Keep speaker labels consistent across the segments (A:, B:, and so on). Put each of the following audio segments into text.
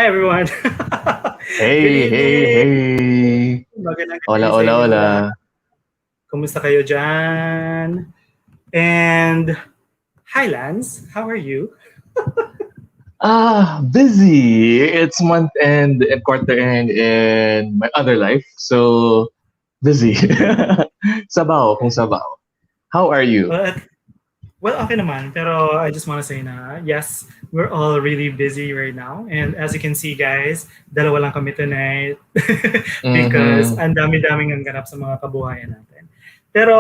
A: Hi everyone. Good
B: Hey, hey,
A: evening.
B: hey.
A: Magandang gabi
B: Hola,
A: sa
B: hola,
A: inyong lahat.
B: hola.
A: Kumusta kayo diyan? And hi Lance, how are you?
B: Busy. It's month end and quarter end in my other life. So, busy. Sabaw, kung sabaw. How are you?
A: Well, okay naman, pero I just want to say na yes, we're all really busy right now. And as you can see guys, dalawa lang kami tonight because
B: Mm-hmm.
A: ang dami-daming ang ganap sa mga kabuhayan natin. Pero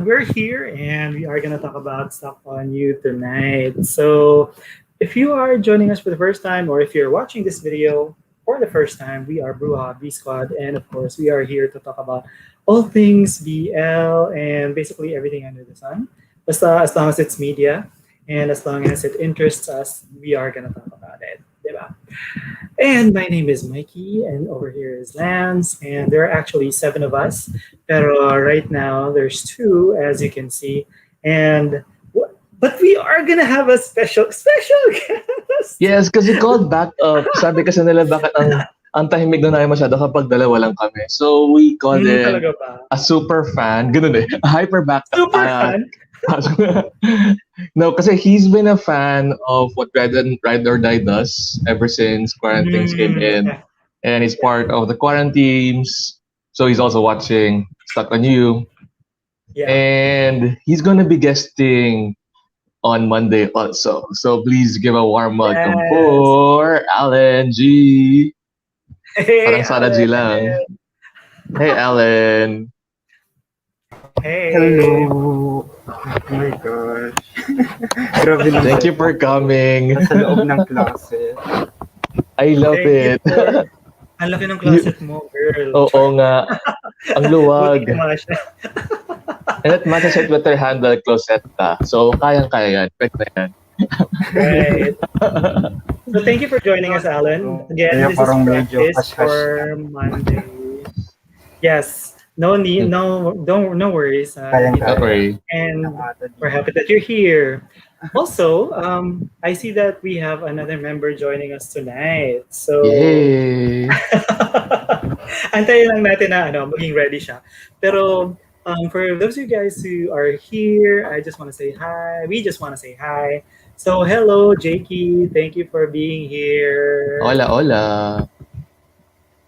A: we're here and we are gonna talk about stuff on you tonight. So if you are joining us for the first time or if you're watching this video for the first time, we are Bruja B Squad and of course we are here to talk about all things BL and basically everything under the sun. Basta as long as it's media and as long as it interests us, we are gonna talk about it. Diba? And my name is Mikey, and over here is Lance, and there are actually seven of us. Pero right now, there's two, as you can see, and but we are gonna have a special guest.
B: Yes, kasi called back up. Sabi kasi nila bakit ang tahimik na namin masyado kapag dalawa lang kami. So, we called in
A: Talaga ba?
B: a super fan. Ganun eh. A hyper back.
A: Super fan.
B: No, kasi he's been a fan of what Ride or Die does ever since quarantines came in.
A: Okay.
B: And he's
A: Yeah.
B: part of the quarantines. So he's also watching Stuck on You.
A: Yeah.
B: And he's going to be guesting on Monday also. So please give a warm welcome
A: Yes.
B: for Alan G.
A: Hey,
B: Parang Sarah G
A: Alan.
B: lang. Hey, Alan.
A: Hey.
C: Hello! Oh my gosh. Grabe lang
B: Thank you
C: setup
B: for
C: ko.
B: coming.
C: Nasa loob ng closet.
B: I love
A: Thank you
B: it.
A: for... Ang laki ng
B: You,
A: closet mo, girl.
B: oo nga. Ang
A: Buti
B: luwag.
A: kumasya.
B: And it matches your Twitter handle, Closetta. So, kayang-kaya yan. Pwede na yan.
A: Right. So thank you for joining us, Alan.
C: So,
A: Again,
C: kaya
A: this is
C: parang medyo
A: practice
C: hush-hush
A: for
C: lang.
A: Monday. Yes. No need, no worries.
B: Don't
C: Kayang-kaya.
B: worry.
A: And
C: Nakata
A: we're
C: din.
A: happy that you're here. Also, I see that we have another member joining us tonight. So,
B: Yay!
A: antayin lang natin na maging ready siya. Pero for those of you guys who are here, I just want to say hi. We just want to say hi. So, hello, Jakey. Thank you for being here.
B: Hola, hola.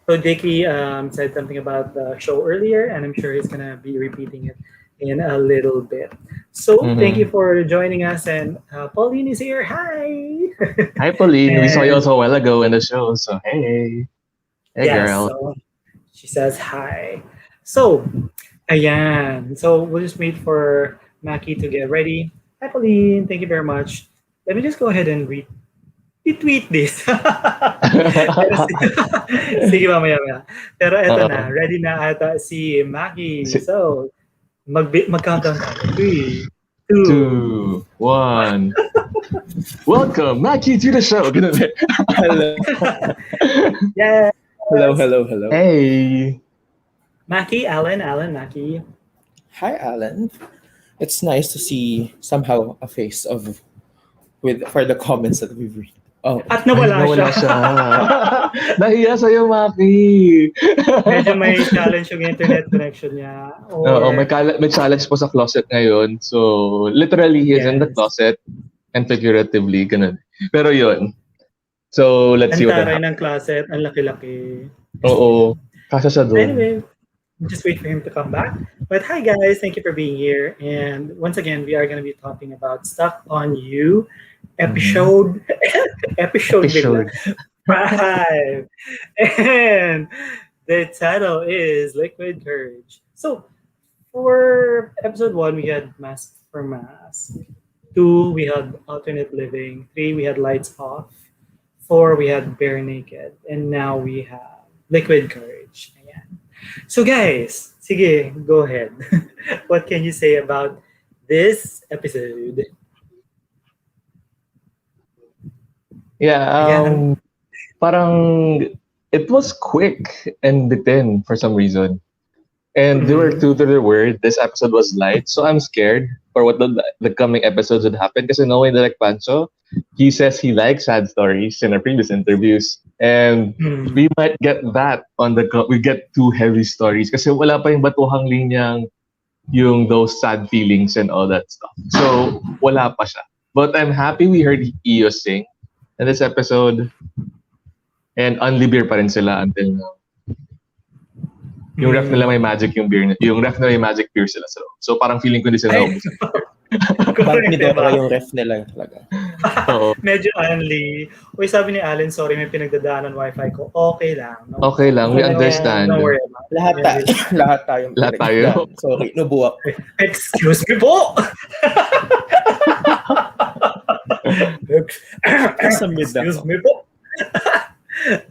A: So, Jakey said something about the show earlier, and I'm sure he's going to be repeating it in a little bit. So, thank you
B: Mm-hmm.
A: for joining us. And Pauline is here. Hi.
B: Hi, Pauline. We saw you
A: And
B: also a while ago in the show. So, hey. Hey,
A: yes,
B: girl.
A: so she says hi. So, ayan. So, we'll just wait for Maki to get ready. Hi, Pauline. Thank you very much. Let me just go ahead and retweet this. Pero sige, mamaya. Pero eto na.
B: Uh-oh.
A: Ready na ata si Maki.
B: Si-
A: So, mag-countdown tayo. 3, 2,
B: 2, 1. Welcome, Mackie, to the show. Ganun eh.
C: Hello.
A: yes.
C: Hello.
B: Hey.
A: Maki, Alan, Maki.
C: Hi, Alan. It's nice to see somehow a face of with for the comments that we've read. Oh,
A: At
B: Ay,
A: nawala siya.
B: nawala siya. Nahiya sa'yo, Maki.
A: Medyo may challenge yung internet connection niya.
B: Oo,
A: Or,
B: may challenge po sa closet ngayon. So, literally, he's in the
A: yes.
B: closet and figuratively, ganun. Pero yun. So, let's see
A: Ang
B: what will
A: taray
B: happen.
A: ng closet, ang laki-laki.
B: Oo, kasya siya doon.
A: Anyway, just wait for him to come back. But hi guys, thank you for being here. And once again, we are going to be talking about Stuck on You episode bigla, 5. And the title is Liquid Courage. So for episode 1, we had Mask for Mask. 2, we had Alternate Living. 3, we had Lights Off. 4, we had Bare Naked. And now we have Liquid Courage. Ayan. So guys, sige, go ahead. What can you say about this episode?
B: Yeah,
A: Ayan.
B: parang it was quick and bitten for some reason. And there were two to the word. This episode was light, so I'm scared for what the coming episodes would happen. Because knowing Derek Pancho, he says he likes sad stories in our previous interviews. And
A: Hmm.
B: we might get that we get two heavy stories kasi wala pa yung batuhang linyang yung those sad feelings and all that stuff. So, wala pa siya. But I'm happy we heard Iyo sing in this episode. And unlibir pa rin sila until now. Yung ref nila may magic yung beer. Yung ref nila may magic beer sila. So parang feeling ko hindi sila
A: Ay,
B: naubos.
C: Bang
A: correct,
C: ni Dora
A: diba?
C: yung ref nila talaga.
B: Oo.
A: Medyo unli. Uy, sabi ni Allen, sorry, may pinagdadaanan wifi ko. Okay lang. No?
B: Okay lang, we understand.
A: Don't worry about it.
C: Lahat lahat tayong
B: Lahat tayo.
C: pinagdaan. Sorry, nubuwak.
A: Excuse me po!
C: Sa mid
A: Excuse
C: ako.
A: me po.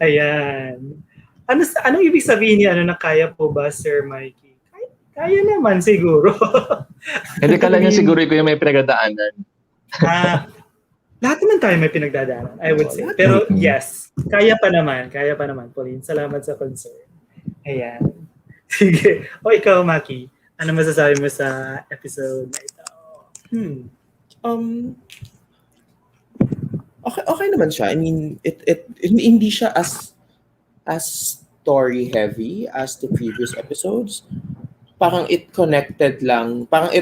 A: Ayan. Anong ibig sabihin niya? Na kaya po ba, Sir Mikey? Kaya naman siguro.
B: Hindi kala niya siguro ko yung may pinagdadaanan.
A: Lahat naman tayo may pinagdadaanan, I would say. Pero yes, kaya pa naman, Pauline. Salamat sa concern. Ayan. Sige. O ikaw, Maki, ano masasabi mo sa episode na ito?
C: Okay naman siya. I mean, it hindi siya as story heavy as the previous episodes. Parang it connected lang. Parang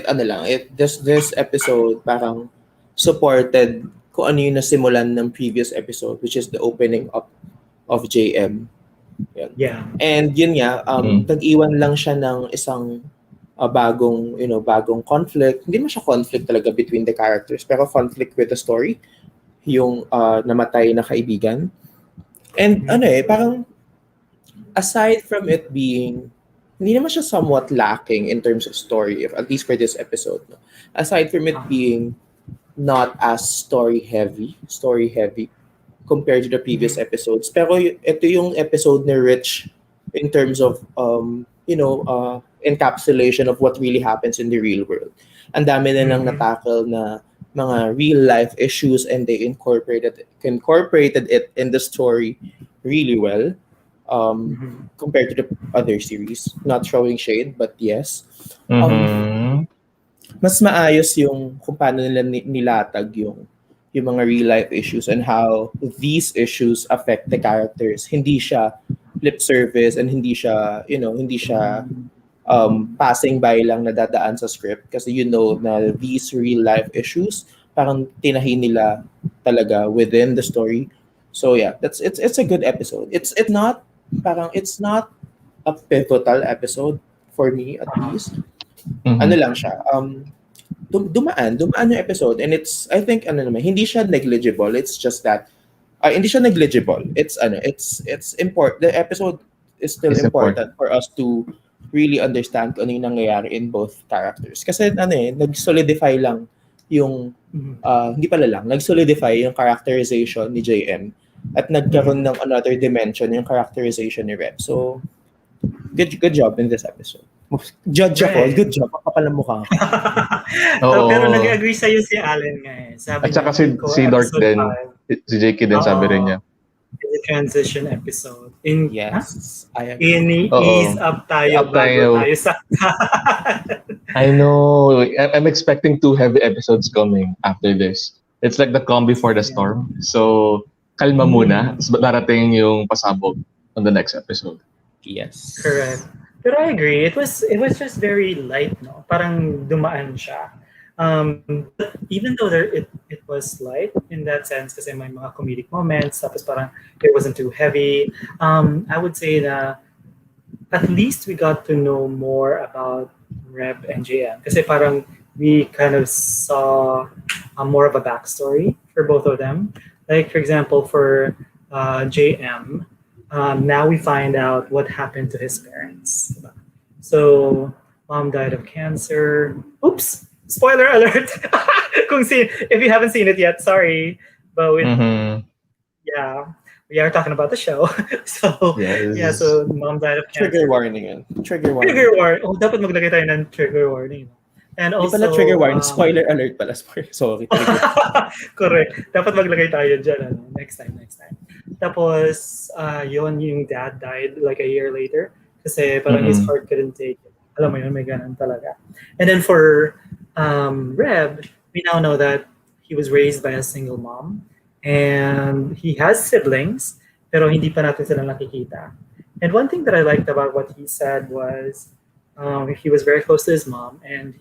C: this episode parang supported kung ano yung nasimulan ng previous episode, which is the opening up of JM. Yan.
A: Yeah.
C: And yun nga, nag-iwan lang siya ng isang bagong conflict. Hindi man siya conflict talaga between the characters, pero conflict with the story. Yung namatay na kaibigan. And parang aside from it being, hindi naman siya somewhat lacking in terms of story, at least for this episode. No? Aside from it being not as story heavy compared to the previous episodes. Pero ito yung episode ni Rich in terms of encapsulation of what really happens in the real world. Ang dami na lang natackle na mga real life issues, and they incorporated it in the story really well. Compared to the other series. Not throwing shade, but yes. Mas maayos yung kung paano nila nilatag yung mga real life issues and how these issues affect the characters. Hindi siya lip service and hindi siya passing by lang na dadaan sa script kasi na these real life issues parang tinahin nila talaga within the story. So yeah, it's a good episode. It's not a pivotal episode for me, at least. Ano lang siya, dumaan yung episode, and I think hindi siya negligible. It's just that hindi siya negligible. It's important. The episode is still important for us to really understand kung ano yung nangyayari in both characters. Kasi nag-solidify lang yung nag-solidify yung characterization ni JM. At nagkaroon ng another dimension yung characterization ni Rep. So, good job in this episode. Judge ako, good job. Ang kapal ng mukha ko.
A: Pero nag-agree sa'yo si Allen nga eh. Sabi
B: at saka si Dork din, si JK din sabi rin niya.
A: It's a transition episode.
C: Yes, I
A: agree. Ease up tayo bago tayo sa...
B: I know. I'm expecting 2 heavy episodes coming after this. It's like the calm before the storm. So, kalma muna. Darating yung pasabog on the next episode.
C: Yes.
A: Correct. Pero I agree. It was just very light, no? Parang dumaan siya. Even though it was light in that sense kasi may mga comedic moments, tapos parang it wasn't too heavy. I would say that at least we got to know more about Rep and JM. Kasi parang we kind of saw more of a backstory for both of them. Like, for example, for JM, now we find out what happened to his parents. So, mom died of cancer. Oops! Spoiler alert! If you haven't seen it yet, sorry. But yeah, we are talking about the show. So,
B: yes.
A: Yeah, so mom died of cancer.
C: Trigger warning.
A: Trigger warning. Oh, dapat maglagay tayo ng trigger warning. And also,
C: pala trigger warning, spoiler alert pala. Sorry.
A: Correct. Dapat maglagay tayo dyan. Next time. Tapos, yung dad died like a year later. Kasi parang his heart couldn't take it. Alam mo yun, may ganun talaga. And then for Reb, we now know that he was raised by a single mom. And he has siblings. pero hindi pa natin sila nakikita. And one thing that I liked about what he said was he was very close to his mom, and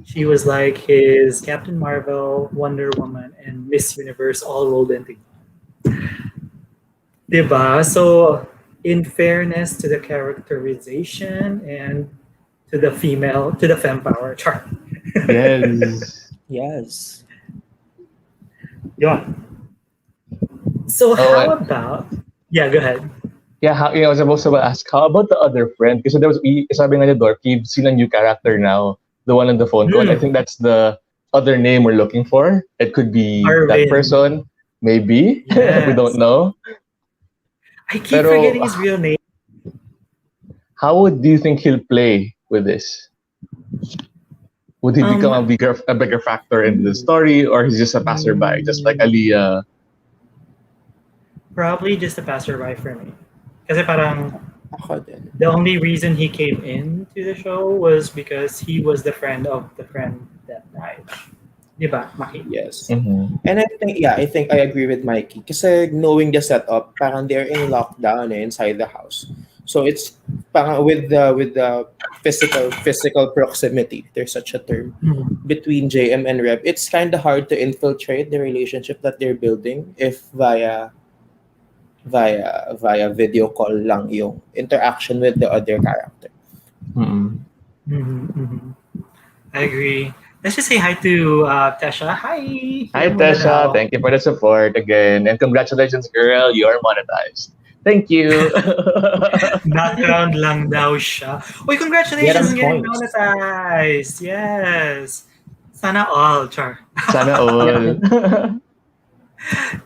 A: she was like his Captain Marvel, Wonder Woman, and Miss Universe all rolled into. Diba? So, in fairness to the characterization and to the femme power chart.
B: Yes.
C: Yes.
A: Yun. So,
B: Oh,
A: how about, yeah, go ahead.
B: Yeah, I was supposed to ask, how about the other friend? Kasi there was, sabi nga ni Dork, you've seen a new character now, the one on the phone call. I think that's the other name we're looking for. It could be that
A: Arvin.
B: person, maybe. We
A: Yes.
B: don't know.
A: I keep
B: Pero,
A: forgetting his real name.
B: How do you think he'll play with this? Would he become a bigger factor in the story, or he's just a passerby, just like Aliyah?
A: Probably just a passerby for me. Kasi parang
C: Ako din.
A: the only reason he came into the show was because he was the friend of the friend that died. Diba, Maki?
C: Yes.
B: Mm-hmm.
C: And I think I agree with Mikey. Kasi knowing the setup, parang they're in lockdown inside the house. So it's parang with the physical proximity, there's such a term, between JM and Reb. It's kind of hard to infiltrate the relationship that they're building if via video call lang yung interaction with the other character.
A: I agree. Let's just say hi to Tesha. Hi.
B: Hi, Tesha. Thank you for the support again. And congratulations, girl. You are monetized. Thank you.
A: Background lang daw siya. Uy, congratulations on getting
C: points.
A: monetized. Yes. Sana all, Char.
B: Sana all.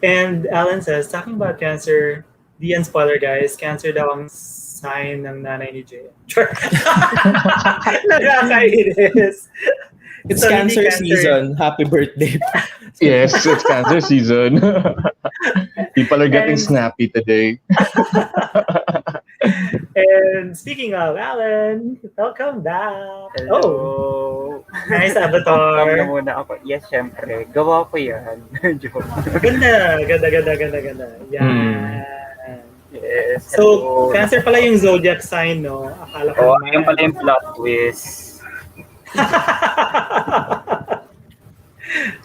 A: And Alan says, talking about cancer, the spoiler guys, cancer daw ang sign ng nanay ni Jay. Char. Nakakainis.
C: It's
A: So,
C: cancer
A: hindi
C: season. Happy birthday.
B: Yes, it's cancer season. People are getting
A: And-
B: snappy today.
A: And speaking of Alan, welcome back.
D: Hello.
A: Oh, nice
D: Welcome na
A: avatar.
D: muna ako. Yes, syempre. Gawa ko yan. Joke.
A: Ganda. Yan.
D: Yes.
A: So,
D: hello.
A: cancer pala yung zodiac sign, no? Akala ko
D: Oh,
A: naman.
D: yung pala yung plot twist.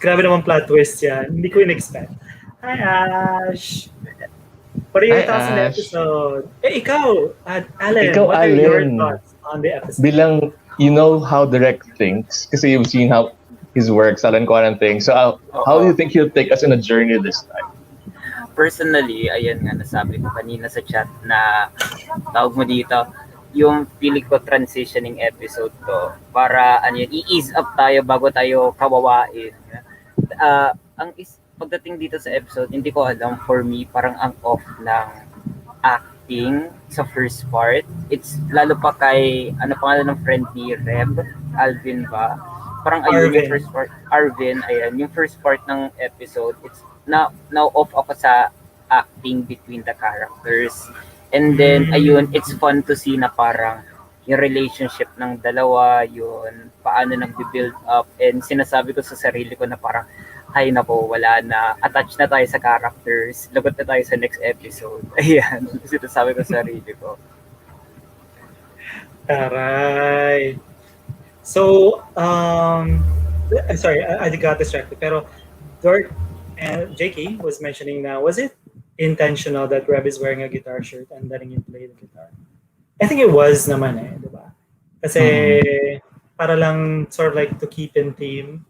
A: Grabe naman plot twist yan. Hindi ko in-expect. Hi, Ash. What are your
B: Hi,
A: thoughts on the
B: Ash.
A: episode? Ikaw, Alan,
B: Ikaw,
A: what are your
B: Alan.
A: thoughts on the episode?
B: Bilang, you know how Direct thinks, kasi you've seen how his works, Alan Kwan thing. So, how do you think he'll take us in a journey this time?
D: Personally, ayan nga, nasabi ko kanina sa chat na tawag mo dito, yung feeling ko transitioning episode to para i-ease up tayo bago tayo kawawain. Pagdating dito sa episode, hindi ko alam, for me, parang ang off ng acting sa first part. It's lalo pa kay, ano pangalan ng friend ni Reb? Alvin ba? Parang ayun yung first part. Arvin, ayan, yung first part ng episode, it's now off ako sa acting between the characters. And then, ayun, it's fun to see na parang yung relationship ng dalawa, yun, paano nag-build up. And sinasabi ko sa sarili ko na parang, ay nako, wala na. Attached na tayo sa characters. Lagot na tayo sa next episode. Ayan, sinasabi ko sa sarili ko.
A: Taray. So, sorry, I got distracted. Pero, Dork and JK was mentioning now, was it intentional that Reb is wearing a guitar shirt and letting him play the guitar? I think it was naman di ba? Kasi para lang sort of like to keep in theme.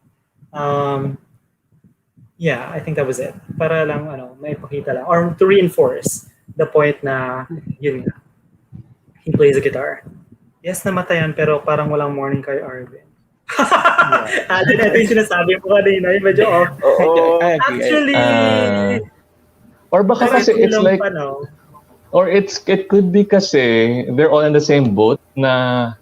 A: Yeah, I think that was it. Para lang may pakita lang or to reinforce the point na yun nga. He plays the guitar. Yes, namatayan pero parang walang morning kay Arvin. Ito yung sinasabi ko kanina, yung medyo off.
D: Oo.
A: Actually,
B: Or baka kasi it's like, or it could be kasi they're all in the same boat na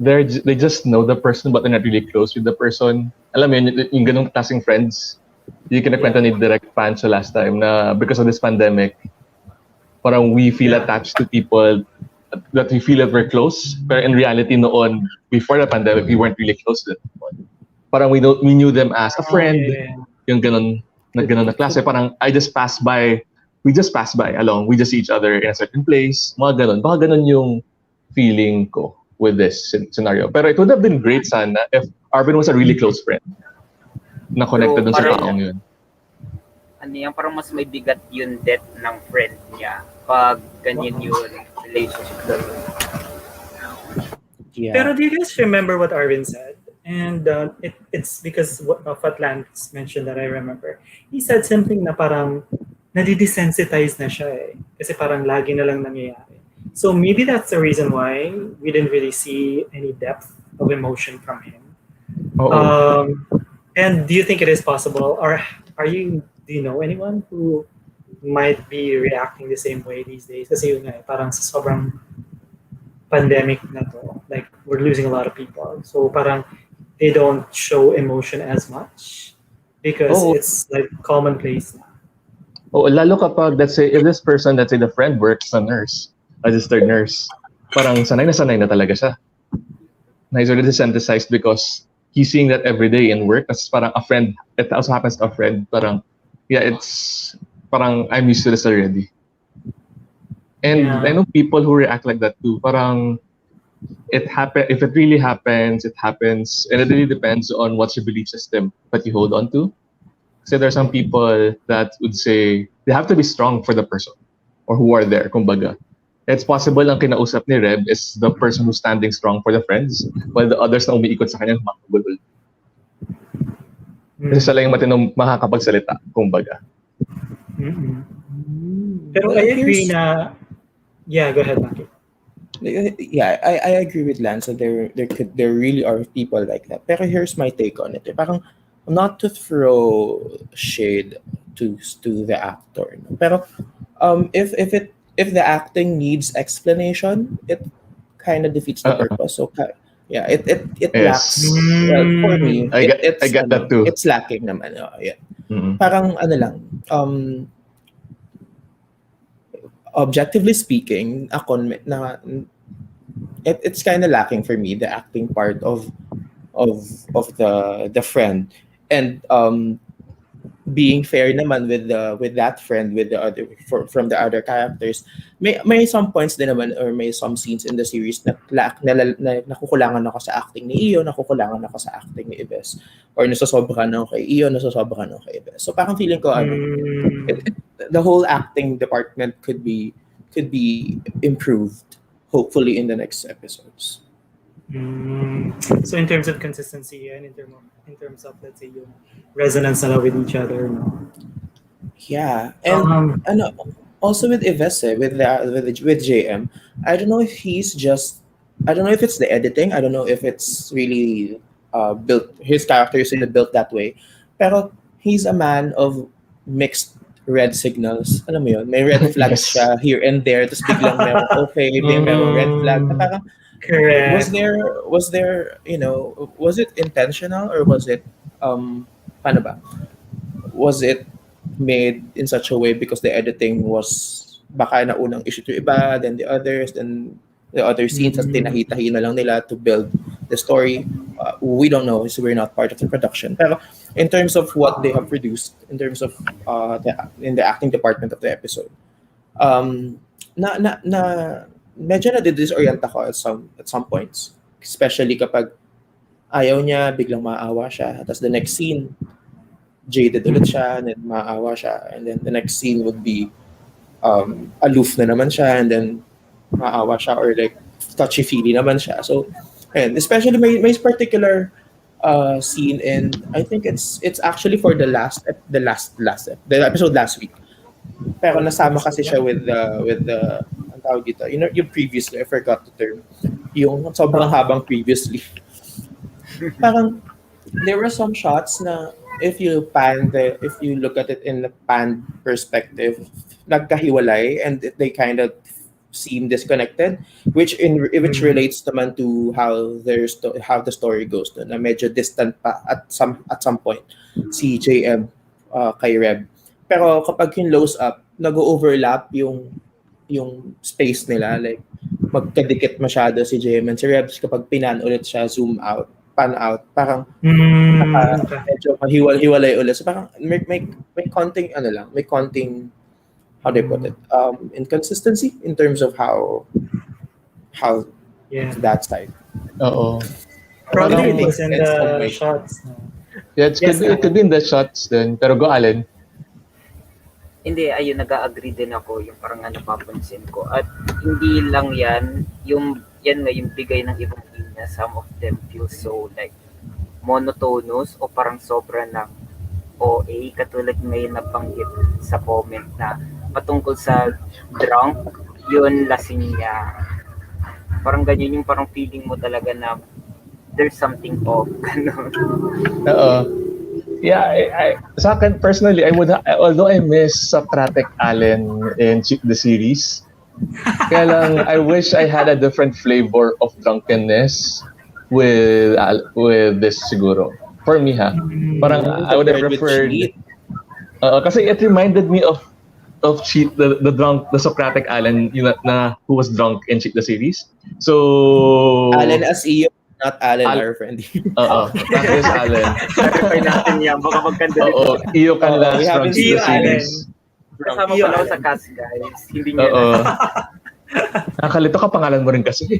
B: they just know the person but they're not really close with the person. Alam mo yun, yung ganung klaseng friends. Yung kinakwento ni Direct Pancho last time na because of this pandemic, parang we feel attached to people that we feel that we're close. Pero in reality noon, before the pandemic, we weren't really close to them. Parang we knew them as a friend. Yung ganun na klase. Parang I just passed by we just pass by along. We just see each other in a certain place. Mga ganun. Baka ganun yung feeling ko with this scenario. Pero it would have been great sana if Arvin was a really close friend na connected dun sa
D: parang-
B: taong yun.
D: Ano yan, parang mas may bigat yung death ng friend niya pag ganyan yung relationship doon.
C: Yeah.
A: Pero do you guys remember what Arvin said? And it's because of what Lance mentioned that I remember. He said something na parang nadidesensitize na siya eh. Kasi parang lagi na lang nangyayari. So maybe that's the reason why we didn't really see any depth of emotion from him.
B: Oo.
A: And do you think it is possible? Or do you know anyone who might be reacting the same way these days? Kasi yun nga, parang sa sobrang pandemic na to, like we're losing a lot of people. So parang they don't show emotion as much because it's like commonplace na.
B: Oh, lalo kapag, let's say, if this person, let's say the friend works a nurse, a registered nurse, parang sanay na talaga siya. Na he's already desensitized because he's seeing that every day in work. That's parang a friend, it also happens to a friend, parang, yeah, it's parang I'm used to this already. And
A: Yeah.
B: I know people who react like that too. Parang if it really happens, it happens. And it really depends on what's your belief system that you hold on to. So there are some people that would say they have to be strong for the person or who are there, kumbaga. It's possible ang kinausap ni Reb is the person who's standing strong for the friends while the others na umiikot sa kanya makakagulol. Kasi sila yung matinong makakapagsalita, kumbaga.
A: Pero I agree na, yeah, go ahead, Maki.
C: Yeah, I agree with Lance that there really are people like that. Pero here's my take on it. Parang not to throw shade to the actor, no? Pero if the acting needs explanation, it kind of defeats the purpose. So yeah, it
B: Yes.
C: lacks. For me,
B: I get that too.
C: It's lacking naman. Yeah.
B: Mm-hmm.
C: Parang ano lang, objectively speaking, it's kind of lacking for me, the acting part of the friend, and being fair naman with that friend, with the other from the other characters, may some points din naman, or may some scenes in the series na nakukulangan ako sa acting ni Iyo, nakukulangan ako sa acting ni Ibes, or nasosobrahan ako kay Iyo, nasosobrahan ako kay Ibes. So parang feeling ko the whole acting department could be improved, hopefully in the next episodes.
A: So in terms of consistency and in terms of, let's say, yung resonance na with each other, no?
C: Yeah, and also with Ives, with JM, I don't know if I don't know if it's the editing, I don't know if it's really built, his character is really built that way, pero he's a man of mixed red signals. Alam mo yun, may red flags siya here and there, tapos biglang merong red flag na parang,
A: correct.
C: Was there, was it intentional, or was it paano ba? Was it made in such a way because the editing was baka na unang issue to iba, then the others, then the other scenes as tinahitahi na lang nila to build the story? We don't know, so we're not part of the production. Pero in terms of what they have produced, in terms of in the acting department of the episode, medyo na-disorient ako at some points, especially kapag ayaw niya, biglang maawa siya, tapos the next scene jaded ulit siya, and then maawa siya, and then the next scene would be aloof na naman siya, and then maawa siya, or like touchy-feely naman siya. So, and especially may particular scene in, I think it's actually for the episode last week. Pero nasama kasi siya with the ang tawag dito, yung previously, I forgot the term, yung sobrang habang previously. Parang there were some shots na if you look at it in the pan perspective, nagkahiwalay, and they kind of seem disconnected, which relates naman to how the story goes, na medyo distant pa at some point si JM kay Reb. Pero kapag kinlose up, nag-overlap yung space nila, like magkadikit masyado si JM and si Reb. Kapag pinan ulit siya, zoom out, pan out, parang medyo hiwalay ulit. So parang may konting may konting how do I put it? Inconsistency in terms of how
A: Yeah.
C: that side.
B: Oo.
A: Probably
C: Nothing
A: it
B: Parang,
A: was
C: makes
A: in
C: sense on
A: the
C: my
A: shots. No?
B: yeah,
A: Yes,
B: it could be in the shots then. Pero go, Allen.
D: Hindi, ayun, nag-a-agree din ako yung parang nga napapansin ko. At hindi lang yan, yan nga yung bigay ng ibang linya, some of them feel so like monotonous o parang sobra ng OA, katulad ngayon nabanggit sa comment na patungkol sa drunk, yun lasing niya. Parang ganyan yung parang feeling mo talaga na there's something off. Ganun.
B: Oo. Yeah, sa akin personally, although I miss Socratic Allen in the series, kaya lang I wish I had a different flavor of drunkenness with this siguro. For me ha. Parang I would have
C: compared with
B: preferred
C: Cheat.
B: kasi it reminded me of Cheat, the drunk, the Socratic Allen, na who was drunk in Cheat the series. So
C: Allen as iyo, not Allen
B: Al-
C: our friend.
B: that is Allen.
D: Clarify natin yan, baka magkandali.
B: Oo, Iyo Canlas
C: we
B: from
C: haven't
B: Cheat
A: seen
B: the
A: Allen.
B: series.
D: Kasama pala ako sa cast, guys. Hindi niya
B: Oo. Nakalito ka pangalan mo rin kasi.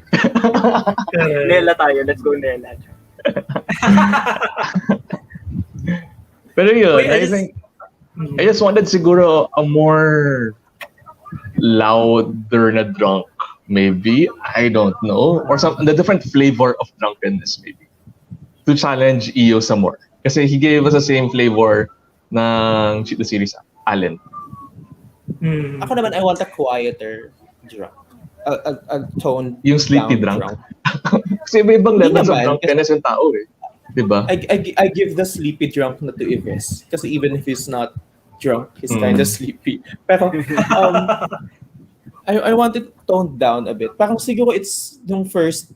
D: Nela tayo. Let's go, Nela.
B: Pero yun,
A: Wait,
B: I think I just wanted siguro a more louder na drunk, maybe. I don't know. Or the different flavor of drunkenness, maybe. To challenge Iyo some more. Kasi he gave us the same flavor ng Cheat the Series, Allen.
A: Hmm.
C: Ako naman, I want a quieter drunk. A tone
B: Yung sleepy
C: down
B: drunk. Kasi may ibang
C: Hindi
B: levels of
C: naman,
B: drunkenness yung tao eh. Diba?
C: I give the sleepy drunk na to Ives. Kasi even if he's not drunk, he's kind of sleepy. Pero, I want it toned down a bit. Parang siguro it's yung first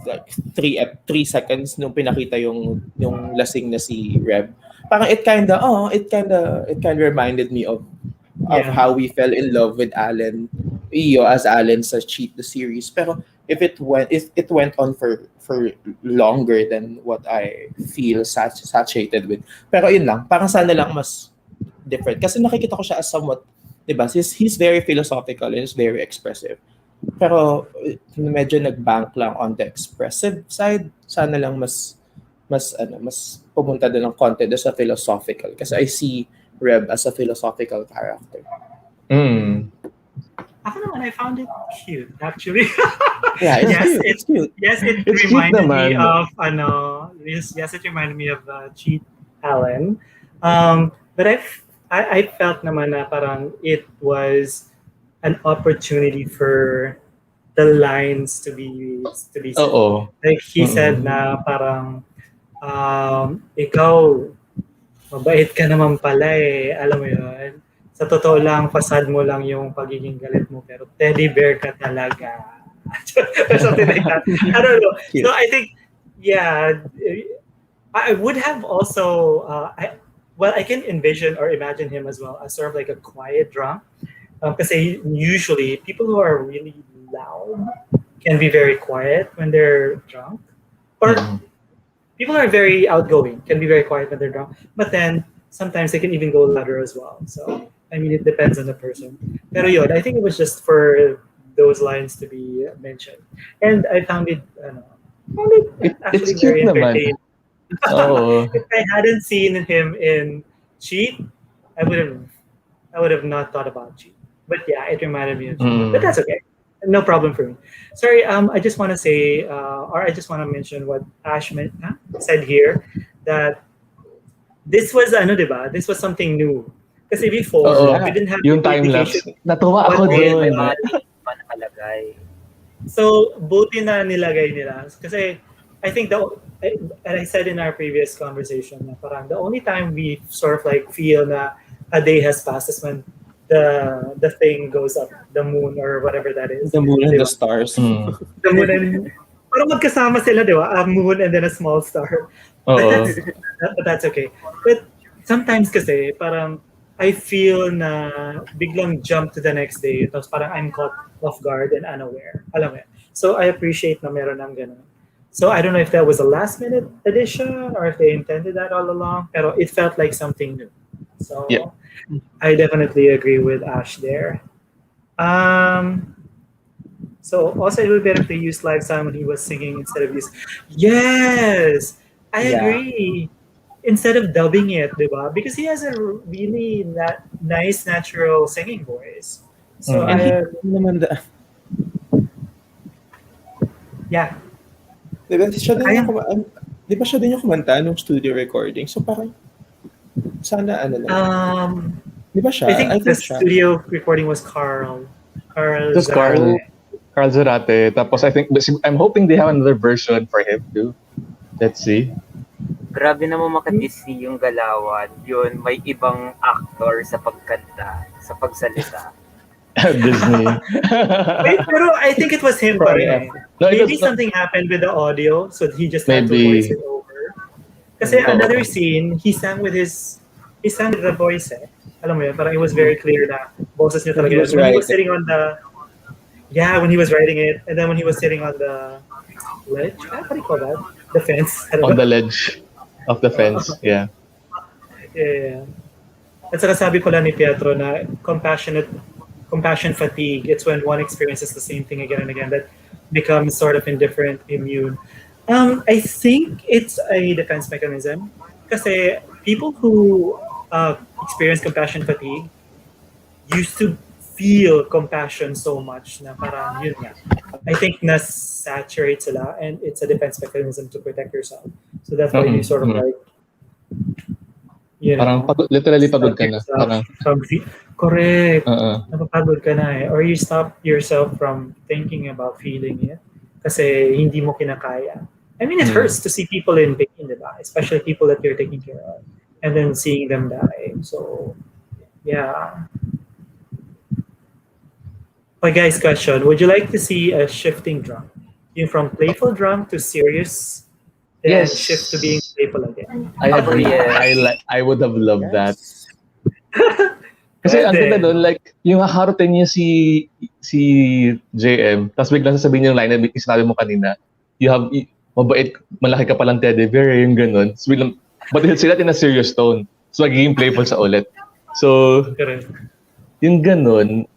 C: like 3 seconds nung pinakita yung lasing na si Reb. Parang it kinda reminded me of how we fell in love with Alan, Iyo as Alan sa Cheat the series. Pero if it went on for longer than what I feel saturated with. Pero yun lang, parang sana lang mas different. Kasi nakikita ko siya as somewhat, diba, he's very philosophical and he's very expressive. Pero medyo nag-bank lang on the expressive side. Sana lang mas pumunta din ng konti sa philosophical. Kasi I see Reb as a philosophical character.
A: Ako naman, I found it cute, actually.
C: Yeah, it's cute.
A: Yes, it
B: It's cute
A: reminded
B: naman.
A: me of, it reminded me of Cheat Allen. But I felt naman na parang it was an opportunity for the lines to be said.
B: Oo.
A: Like he said na parang, ikaw, mabait ka naman pala eh. Alam mo yun? Sa totoo lang, fasad mo lang yung pagiging galit mo, pero teddy bear ka talaga. Or something like that. I don't know. So I think, yeah, I would have also, I can envision or imagine him as well as sort of like a quiet drunk. Because usually people who are really loud can be very quiet when they're drunk. Or people are very outgoing, can be very quiet when they're drunk. But then sometimes they can even go louder as well. So, I mean, it depends on the person. Pero yun, I think it was just for those lines to be mentioned. And I found it, actually
B: It's
A: very
B: cute naman.
A: entertaining.
B: Oo.
A: If I hadn't seen him in Cheat, I would have not thought about Cheat. But yeah, it reminded me of Cheat. But that's okay. No problem for me. Sorry, I just want to say, or I just want to mention what Ash said here, that this was, diba? This was something new. Kasi before, we didn't have
B: yung time-lapse.
A: indication.
B: Natuwa ako
D: May
B: doon.
D: mga link pa nakalagay.
A: So, buti na nilagay nila. Kasi I think and I said in our previous conversation na parang the only time we sort of like feel na a day has passed is when the thing goes up, the moon or whatever that is.
C: The moon and
A: Diba?
C: the stars.
A: The moon and parang magkasama sila, di ba? A moon and then a small star.
B: Oo.
A: But that's okay. But sometimes kasi parang I feel na biglang jump to the next day. Tapos parang I'm caught off guard and unaware. Alam mo yan. So I appreciate na meron ng ganun. So I don't know if that was a last minute addition or if they intended that all along. Pero it felt like something new. So
B: Yeah.
A: I definitely agree with Ash there. Um, so also it would be better to use live sound when he was singing instead of use. Yes, I
C: Yeah.
A: agree. Instead of dubbing it, diba? Because he has a really nice natural singing voice. So
C: And he
B: Mm-mm.
C: naman
A: yeah,
C: di ba siya din yung
A: I
C: di ba siya din yung kumanta nung studio recording? So parang sana ano lang.
A: um
C: Di ba
A: I
C: siya? I
A: think the
C: think siya.
A: studio recording was Carl
B: Just
A: Zarate.
B: Carl Zarate. Tapos I think, I'm hoping they have another version for him too. Let's see.
D: Grabe naman makadisi yung galawan. Yun, may ibang actor sa pagkanta, sa pagsalita.
B: Disney.
A: Wait, pero I think it was him pa rin eh.
B: No, it was
A: Maybe something happened with the audio, so he just had to voice
B: maybe.
A: it over. Kasi
B: Oo.
A: another scene, he sang with the voice eh. Alam mo yun, parang it was very clear na boses niya
C: When he
A: talaga.
C: was
A: When he was
C: writing.
A: sitting on the, yeah, when he was writing it, and then when he was sitting on the ledge, what do you call that? The fence. I don't
B: On
A: know.
B: the ledge of the fence. Yeah.
A: Yeah. At saka sabi ko lang ni Pietro na compassion fatigue. It's when one experiences the same thing again and again that becomes sort of indifferent, immune. I think it's a defense mechanism kasi people who experience compassion fatigue used to feel compassion so much na parang yun nga. I think na-saturate sila and it's a defense mechanism to protect yourself. So that's why you sort of like, you
B: Parang
A: know,
B: literally pagod
A: stop
B: ka na.
A: yourself
B: Parang,
A: from correct.
B: uh-uh.
A: Napapagod ka na eh. Or you stop yourself from thinking about feeling it kasi hindi mo kinakaya. I mean, it hurts to see people in pain, diba? Especially people that you're taking care of. And then seeing them die. So, yeah. Okay, guys, question. Would you like to see a shifting drunk? Yung from playful drunk to serious, then
B: Yes.
A: shift to being playful again?
B: I agree.
D: yes.
B: I would have loved that.
C: Yes.
B: Kasi ang
A: Pwede.
B: ganda doon, like, yung haharutin niya si JM, tapos biglang sasabihin niya yung line na sinabi mo kanina, mabait, malaki ka palang teddy bear, yung ganun. So biglang, but sila in a serious tone. So magiging playful sa ulit. So,
A: Correct.
B: yung ganun,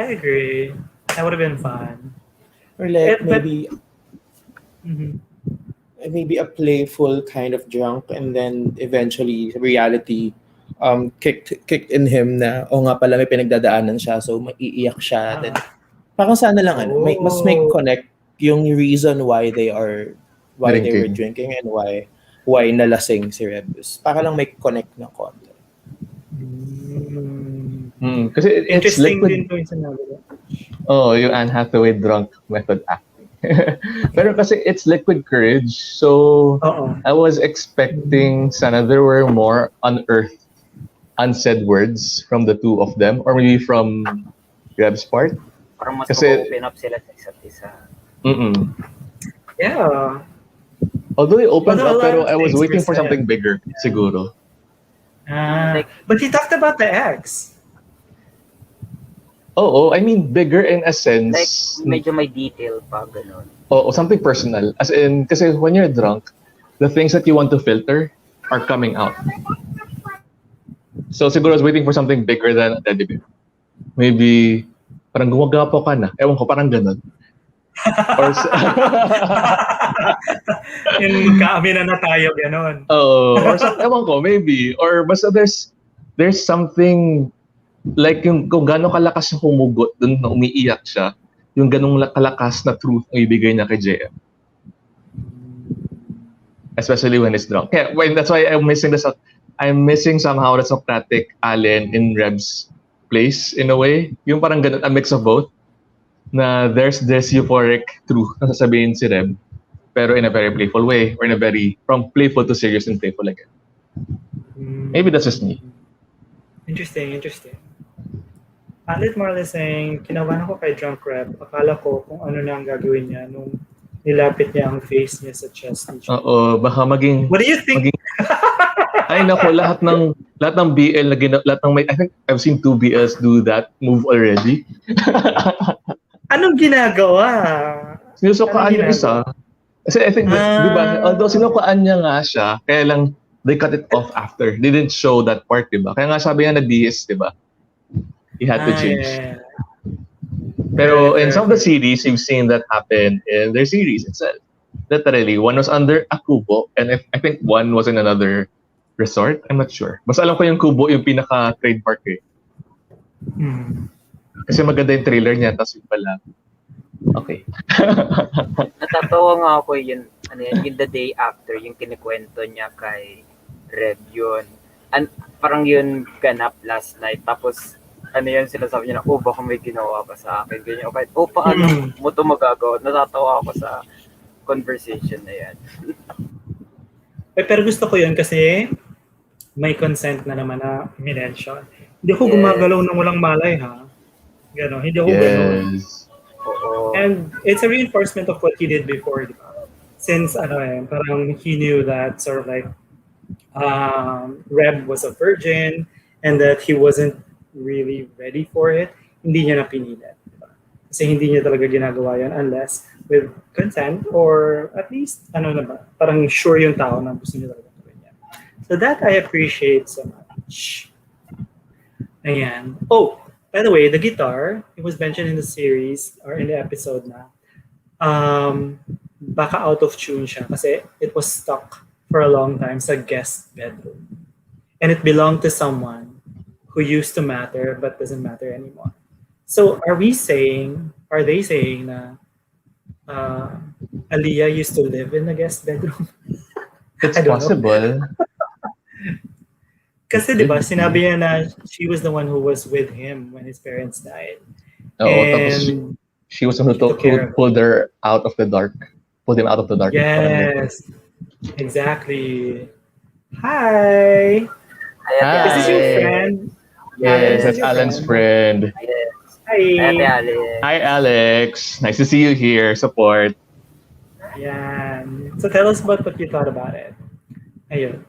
A: I agree. That would have been fun.
C: Or like
A: But-
C: maybe
A: Mhm.
C: a playful kind of drunk and then eventually reality kicked in him na nga pala may pinagdadaanan siya so maiiyak siya then parang sana lang mas make connect yung reason why they were drinking and why nalasing si Rebus para lang make connect na konti.
B: kasi it's
A: Interesting
B: liquid.
A: din to yung sinabi ko.
B: Oh, yung Anne Hathaway drunk method acting. Pero kasi it's liquid courage, so
A: Oo.
B: I was expecting sana there were more unearthed, unsaid words from the two of them, or maybe from Reb's part.
D: Parang mas
B: Kasi-
D: open up sila sa isa't isa.
B: Mm-mm.
A: Yeah.
B: Although they opened
A: Although a
B: up,
A: lot
B: pero
A: of
B: I was
A: things
B: waiting
A: were
B: for
A: said.
B: something bigger, siguro.
A: But he talked about the ex.
B: Oh, I mean bigger in a sense.
D: Like, medyo may detail pa, ganun.
B: Oh, something personal. As in, kasi when you're drunk, the things that you want to filter are coming out. So siguro I was waiting for something bigger than a teddy bear. Maybe, parang gumagapo ka na. Ewan ko, parang ganun. Or,
A: Yung magkaaminan na tayo, ganon.
B: or ewan ko, maybe. Or basta there's something, like yung kung gano'ng kalakas siya humugot dun na umiiyak siya, yung ganong kalakas na truth ang ibigay niya kay JM. Especially when he's drunk. Yeah, that's why I'm missing somehow the Socratic Allen in Reb's place in a way. Yung parang ganun, a mix of both. Na there's this euphoric truth na sasabihin si Reb, pero in a very playful way, or in a very, from playful to serious and playful again. Maybe that's just me.
A: Interesting. Alit Marley saying, kinabahan ako kay Drunk Rep. Akala ko kung ano na ang gagawin niya nung nilapit niya ang face niya sa chest ni Jim.
B: Oo, baka maging...
A: What do you think?
B: Ay nako, lahat ng BL na I think I've seen 2 BLs do that move already.
A: Anong ginagawa?
B: Sinusukaan yung isa. Kasi I think, di ba, although sinukaan niya nga siya, kaya lang they cut it off after. They didn't show that part, diba? Kaya nga sabi nga nag-DS, diba? He had to change.
A: Yeah.
B: Pero
A: Right,
B: in some of the
A: right.
B: series, you've seen that happen in their series itself. Literally, one was under a kubo, and I think one was in another resort. I'm not sure. Basta alam ko yung kubo yung pinaka-trademark eh.
A: Mm.
B: Kasi maganda yung trailer niya, tapos yung pala. Okay.
D: Natatawa nga ako yun, ano yan, yung the day after, yung kinikwento niya kay Red yun. Parang yun ganap last night. Tapos, ano yun, sinasabi niya na, baka may ginawa ka sa akin. Ganyan. Okay, paano mo ito magagawa? Natatawa ako sa conversation na yan.
A: Pero gusto ko yun kasi may consent na naman na minention. Hindi ako
D: Yes.
A: gumagalaw ng walang malay, ha? Gano'n. Hindi ako gano'n.
B: Yes.
D: Oo.
A: And it's a reinforcement of what he did before, di ba? Since, parang he knew that sort of like, Reb was a virgin and that he wasn't really ready for it, hindi niya na pinilit. Di ba? Kasi hindi niya talaga ginagawa yan unless with consent or at least, parang sure yung tao na gusto niya talaga gawin yan. So that I appreciate so much. Ayan. Oh, by the way, the guitar, it was mentioned in the series or in the episode na baka out of tune siya kasi it was stuck for a long time sa guest bedroom. And it belonged to someone who used to matter but doesn't matter anymore. So are they saying na Aliyah used to live in the guest bedroom?
B: It's
A: I don't know.
B: possible.
A: Kasi di ba, sinabi niya na she was the one who was with him when his parents died.
B: Oo, tapos she was the one who pulled her out of the dark. Pulled him out of the dark.
A: Yes, exactly. Hi.
B: Hi.
A: Is this your friend?
B: Yes, that's Alan's friend.
D: Yes.
A: Hi.
D: Ate Alex.
B: Hi, Alex. Nice to see you here. Support.
A: Yeah. So tell us about what you thought about it. Ayun.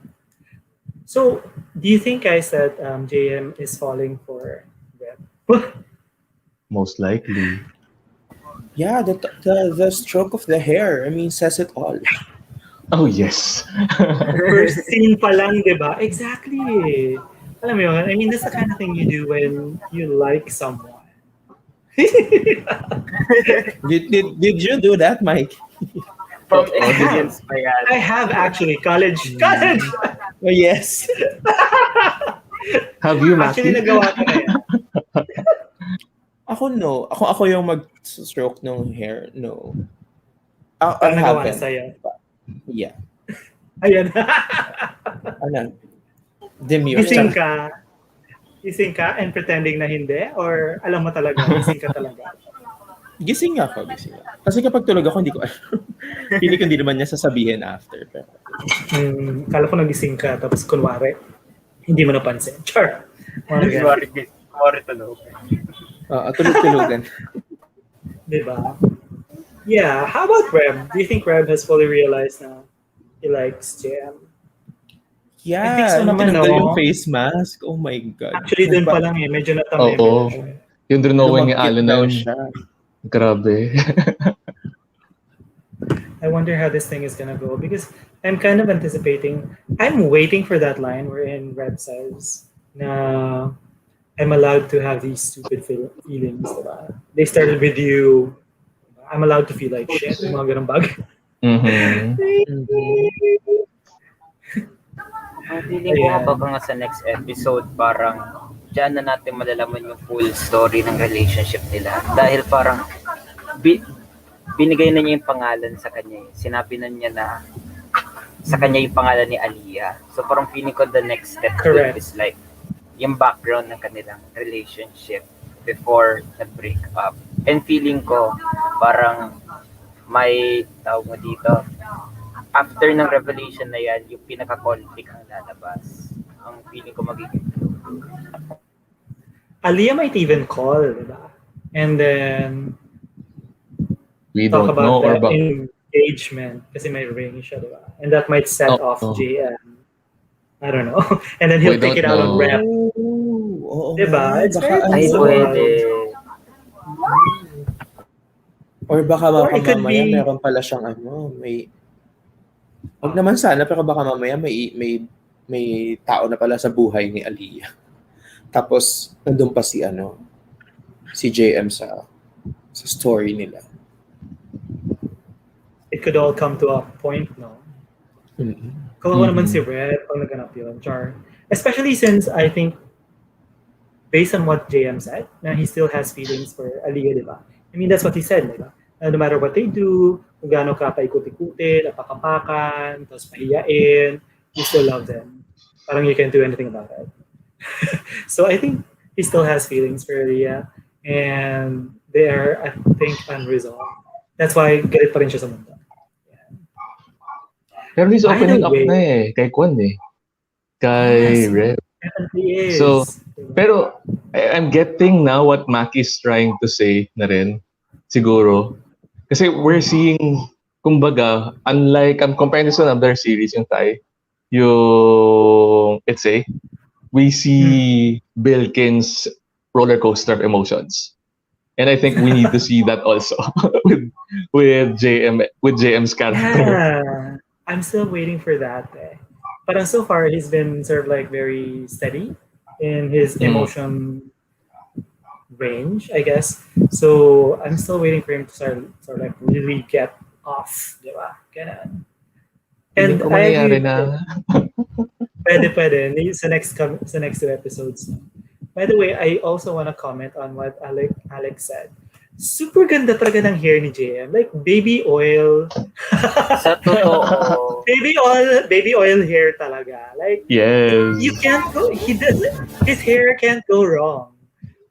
A: So, do you think, guys, that JM is falling for Reb?
B: Most likely.
C: Yeah, the stroke of the hair, I mean, says it all.
B: Oh, yes.
A: First scene pa lang, di ba? Exactly. Alam mo yun, I mean, that's the kind of thing you do when you like someone.
C: Did you do that, Mike?
D: From experience pa yan.
A: I have actually, college.
C: Oh, yes.
B: Have you,
A: Actually,
B: Matthew?
A: nagawa ko na yan.
C: Ako no. Ako yung mag-stroke ng hair. No. I
A: Parang nagawa na
C: haven't.
A: sa'yo.
C: Yeah.
A: Ayan.
C: Ano? Demure.
A: Gising ka and pretending na hindi? Or alam mo talaga, gising ka talaga?
C: Gising ako. Kasi kapag tulog ako, hindi ko alam. Hindi ko hindi naman niya sasabihin after. Pero...
A: Kala ko nagising ka, tapos kunwari, hindi mo napansin. Char!
D: Kumari tulog.
C: Tulog-tulogan.
A: Diba? Yeah. How about Reb? Do you think Reb has fully realized na he likes JM?
C: Yeah.
A: I think so naman,
C: tinanggal
A: no?
C: yung face mask. Oh my God.
A: Actually, dun pa lang medyo natameme
B: Oo.
A: na siya.
B: Yung drawing ni
C: Lumagkit
B: Alan na
C: daw
B: yun.
C: siya.
B: Grabe.
A: I wonder how this thing is gonna go because I'm kind of anticipating. I'm waiting for that line wherein Reb says na I'm allowed to have these stupid feelings. Diba? They started with you. I'm allowed to feel like shit. Mga ganun bagay.
B: Mm-hmm.
D: Ang feeling ko nga baka nga sa next episode, parang dyan na natin malalaman yung full story ng relationship nila. Dahil parang binigay na niya yung pangalan sa kanya. Sinabi na niya na sa kanya yung pangalan ni Aliyah. So parang feeling ko the next step is like yung background ng kanilang relationship before the break up. And feeling ko parang may tawag mo dito, after ng revelation na yan, yung pinaka-conflict ang lalabas. Ang feeling ko magiging
A: Aliyah might even call, diba? And then
B: We
A: talk
B: don't
A: about
B: know. Or
A: the engagement kasi may ring siya, diba? And that might set off JM. I don't know. And then he'll take it out on Rep.
C: Oo,
A: Diba? It's very
D: ay
A: possible.
D: pwede.
C: Or baka
A: Or it could
C: mamaya
A: be-
C: meron pala siyang may... Wag naman sana, pero baka mamaya may may tao na pala sa buhay ni Aliyah. Tapos, nandun pa si JM sa story nila.
A: It could all come to a point, no?
C: Mm-mm.
A: Kawawa naman si Red pag naganap yun, Char. Especially since I think, based on what JM said, na he still has feelings for Aliyah, di ba? I mean, that's what he said, di ba? No matter what they do, kung gaano ka paikot-ikutin, napakapakan, tapos pahiyain, you still love them. Parang you can't do anything about it. So I think he still has feelings for Aliyah, and they are, I think, unresolved. That's why galit pa rin siya sa mundo.
B: Pero he's
A: By the
B: opening up
A: way-
B: na kay Kwan Kay
A: Yes.
B: Red.
A: Definitely is.
B: So, pero I'm getting now what Maki's trying to say na rin, siguro. Kasi we're seeing, kumbaga, unlike, I'm comparing this to another series, yung Thai, yung, let's say, we see Bilkin's roller coaster of emotions. And I think we need to see that also with JM's character.
A: Yeah. I'm still waiting for that. But so far, he's been sort of like very steady in his emotion range, I guess. So I'm still waiting for him to sort of like really get off, di ba? Ganun. And
B: Feeling ko
A: I agree
B: mangyayari
A: with
B: na.
A: it. Pwede. Sa next 2 episodes. By the way, I also want to comment on what Alex said. Super ganda talaga ng hair ni JM. Like baby oil.
D: Sa totoo.
A: baby oil hair talaga. Like
B: Yes.
A: you can't go, his hair can't go wrong.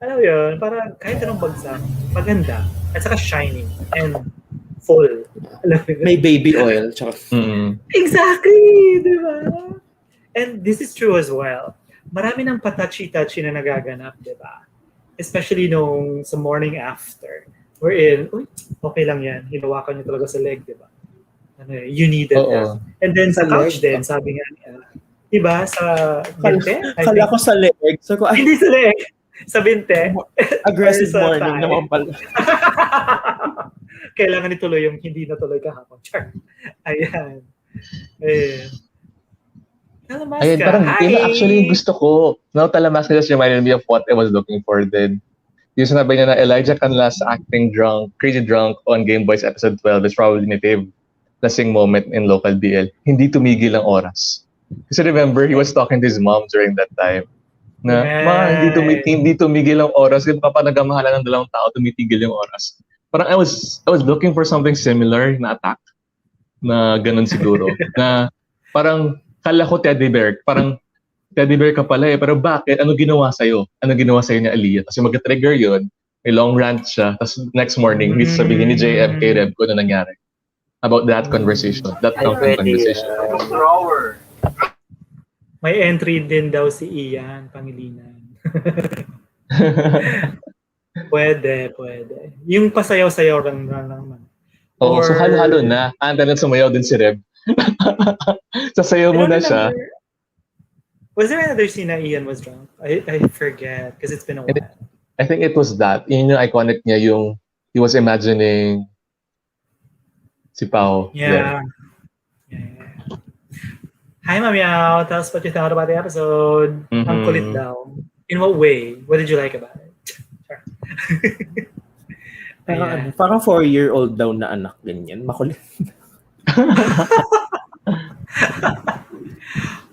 A: Alam mo yun, parang kahit anong bagsak, maganda. At saka shiny and full. Alam mo yun?
C: May baby oil. Tsaka,
A: Exactly! Di ba? And this is true as well. Marami ng patachi-tachi na nagaganap, di ba? Especially nung sa morning after. Wherein, okay lang yan. Hinawakan niyo talaga sa leg, di ba? You needed that. And then sa couch din, sabi nga niya, di ba, sa binte?
C: Kala ko sa leg. So,
A: Hindi sa leg. Sa binte.
C: Aggressive
A: Or sa
C: morning
A: thigh.
C: naman pala.
A: Kailangan ituloy yung hindi natuloy kahapon. Char. Ayan. Talamaska.
B: Ayun, parang yun na actually yung gusto ko. Now, Talamaska just reminded me of what I was looking for then. Yung sinabi niya na Elijah Canlas acting drunk, crazy drunk on Game Boys episode 12 is probably my favorite lasing moment in local BL. Hindi tumigil ang oras. Kasi remember, he was talking to his mom during that time. Na, ma, hindi tumigil ang oras. Kasi kapag nagamahalan ng dalawang tao, tumitigil yung oras. Parang I was looking for something similar na attack. Na ganun siguro. Na parang, kala ko teddy bear. Parang, teddy bear ka pala pero bakit? Ano ginawa sa'yo? Ano ginawa sa'yo ni Aliyah? Kasi mag-trigger yun. May long rant siya. Tapos next morning, sabihin ni JM kay Reb kung ano nangyari. About that conversation. That conversation.
A: May entry din daw si Ian Pangilinan. Pwede. Yung pasayaw-sayaw lang naman.
B: Oo, so halo-halo na. Anta na sumayaw din si Reb. Sasayaw mo na siya.
A: Was there another scene na Ian was drunk? I forget because it's been a while.
B: I think it was that. Yun yung iconic niya, yung he was imagining si Pao.
A: Yeah. Hi, Mamiao. Tell us what you thought about the episode. Ang kulit daw. In what way? What did you like about it?
C: Parang 4-year-old daw na anak ganyan. Makulit.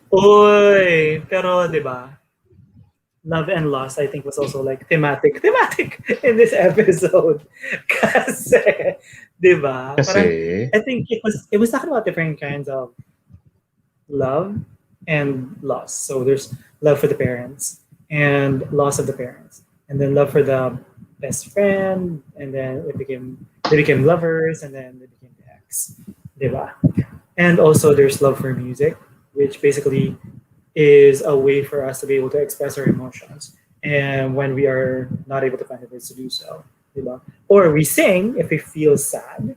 A: Uy, pero 'di ba? Love and loss, I think, was also like thematic in this episode. Kasi, 'di ba? I think it was talking about different kinds of love and loss. So there's love for the parents and loss of the parents, and then love for the best friend, and then they became lovers, and then they became the ex. 'Di ba? And also there's love for music, which basically is a way for us to be able to express our emotions. And when we are not able to find the words to do so, diba? Or we sing if we feel sad,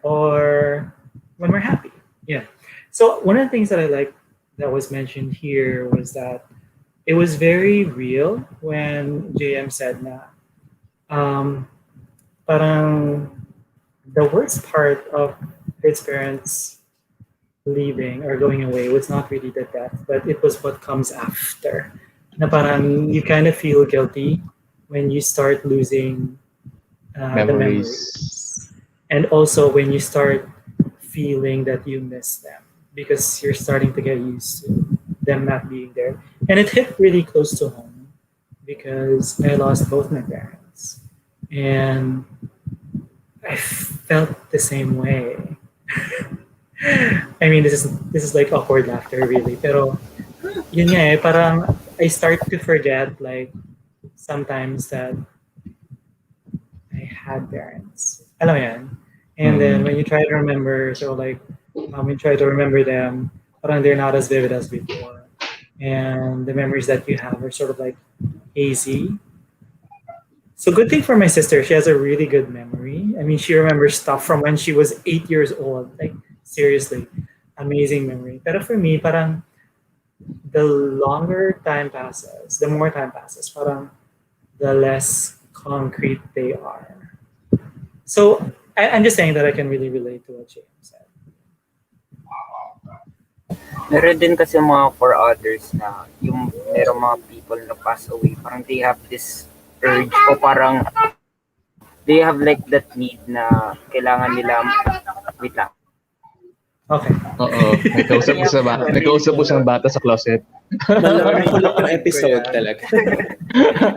A: or when we're happy. Yeah. So one of the things that I like that was mentioned here was that it was very real when JM said na parang the worst part of his parents leaving or going away was not really the death, but it was what comes after. Na parang you kind of feel guilty when you start losing the
B: Memories.
A: memories. And also when you start feeling that you miss them because you're starting to get used to them not being there. And it hit really close to home because I lost both my parents. And I felt the same way. I mean, this is like awkward laughter, really. Pero yun nga eh, parang I start to forget like sometimes that I had parents. Alam mo yan? And then
B: Mm.
A: when you try to remember, so like when you try to remember them, parang they're not as vivid as before. And the memories that you have are sort of like hazy. So good thing for my sister, she has a really good memory. I mean, she remembers stuff from when she was 8 years old. Like seriously, amazing memory. Pero for me, parang the longer time passes, the more time passes, parang the less concrete they are. So I'm just saying that I can really relate to what James said.
D: Meron din kasi mga for others na yung merong mga people na pass away, parang they have this urge o parang they have like that need na kailangan nila, wait lang.
A: Okay.
B: Oo. Nagkausap po siyang bata sa closet.
C: Makulap yung episode talaga.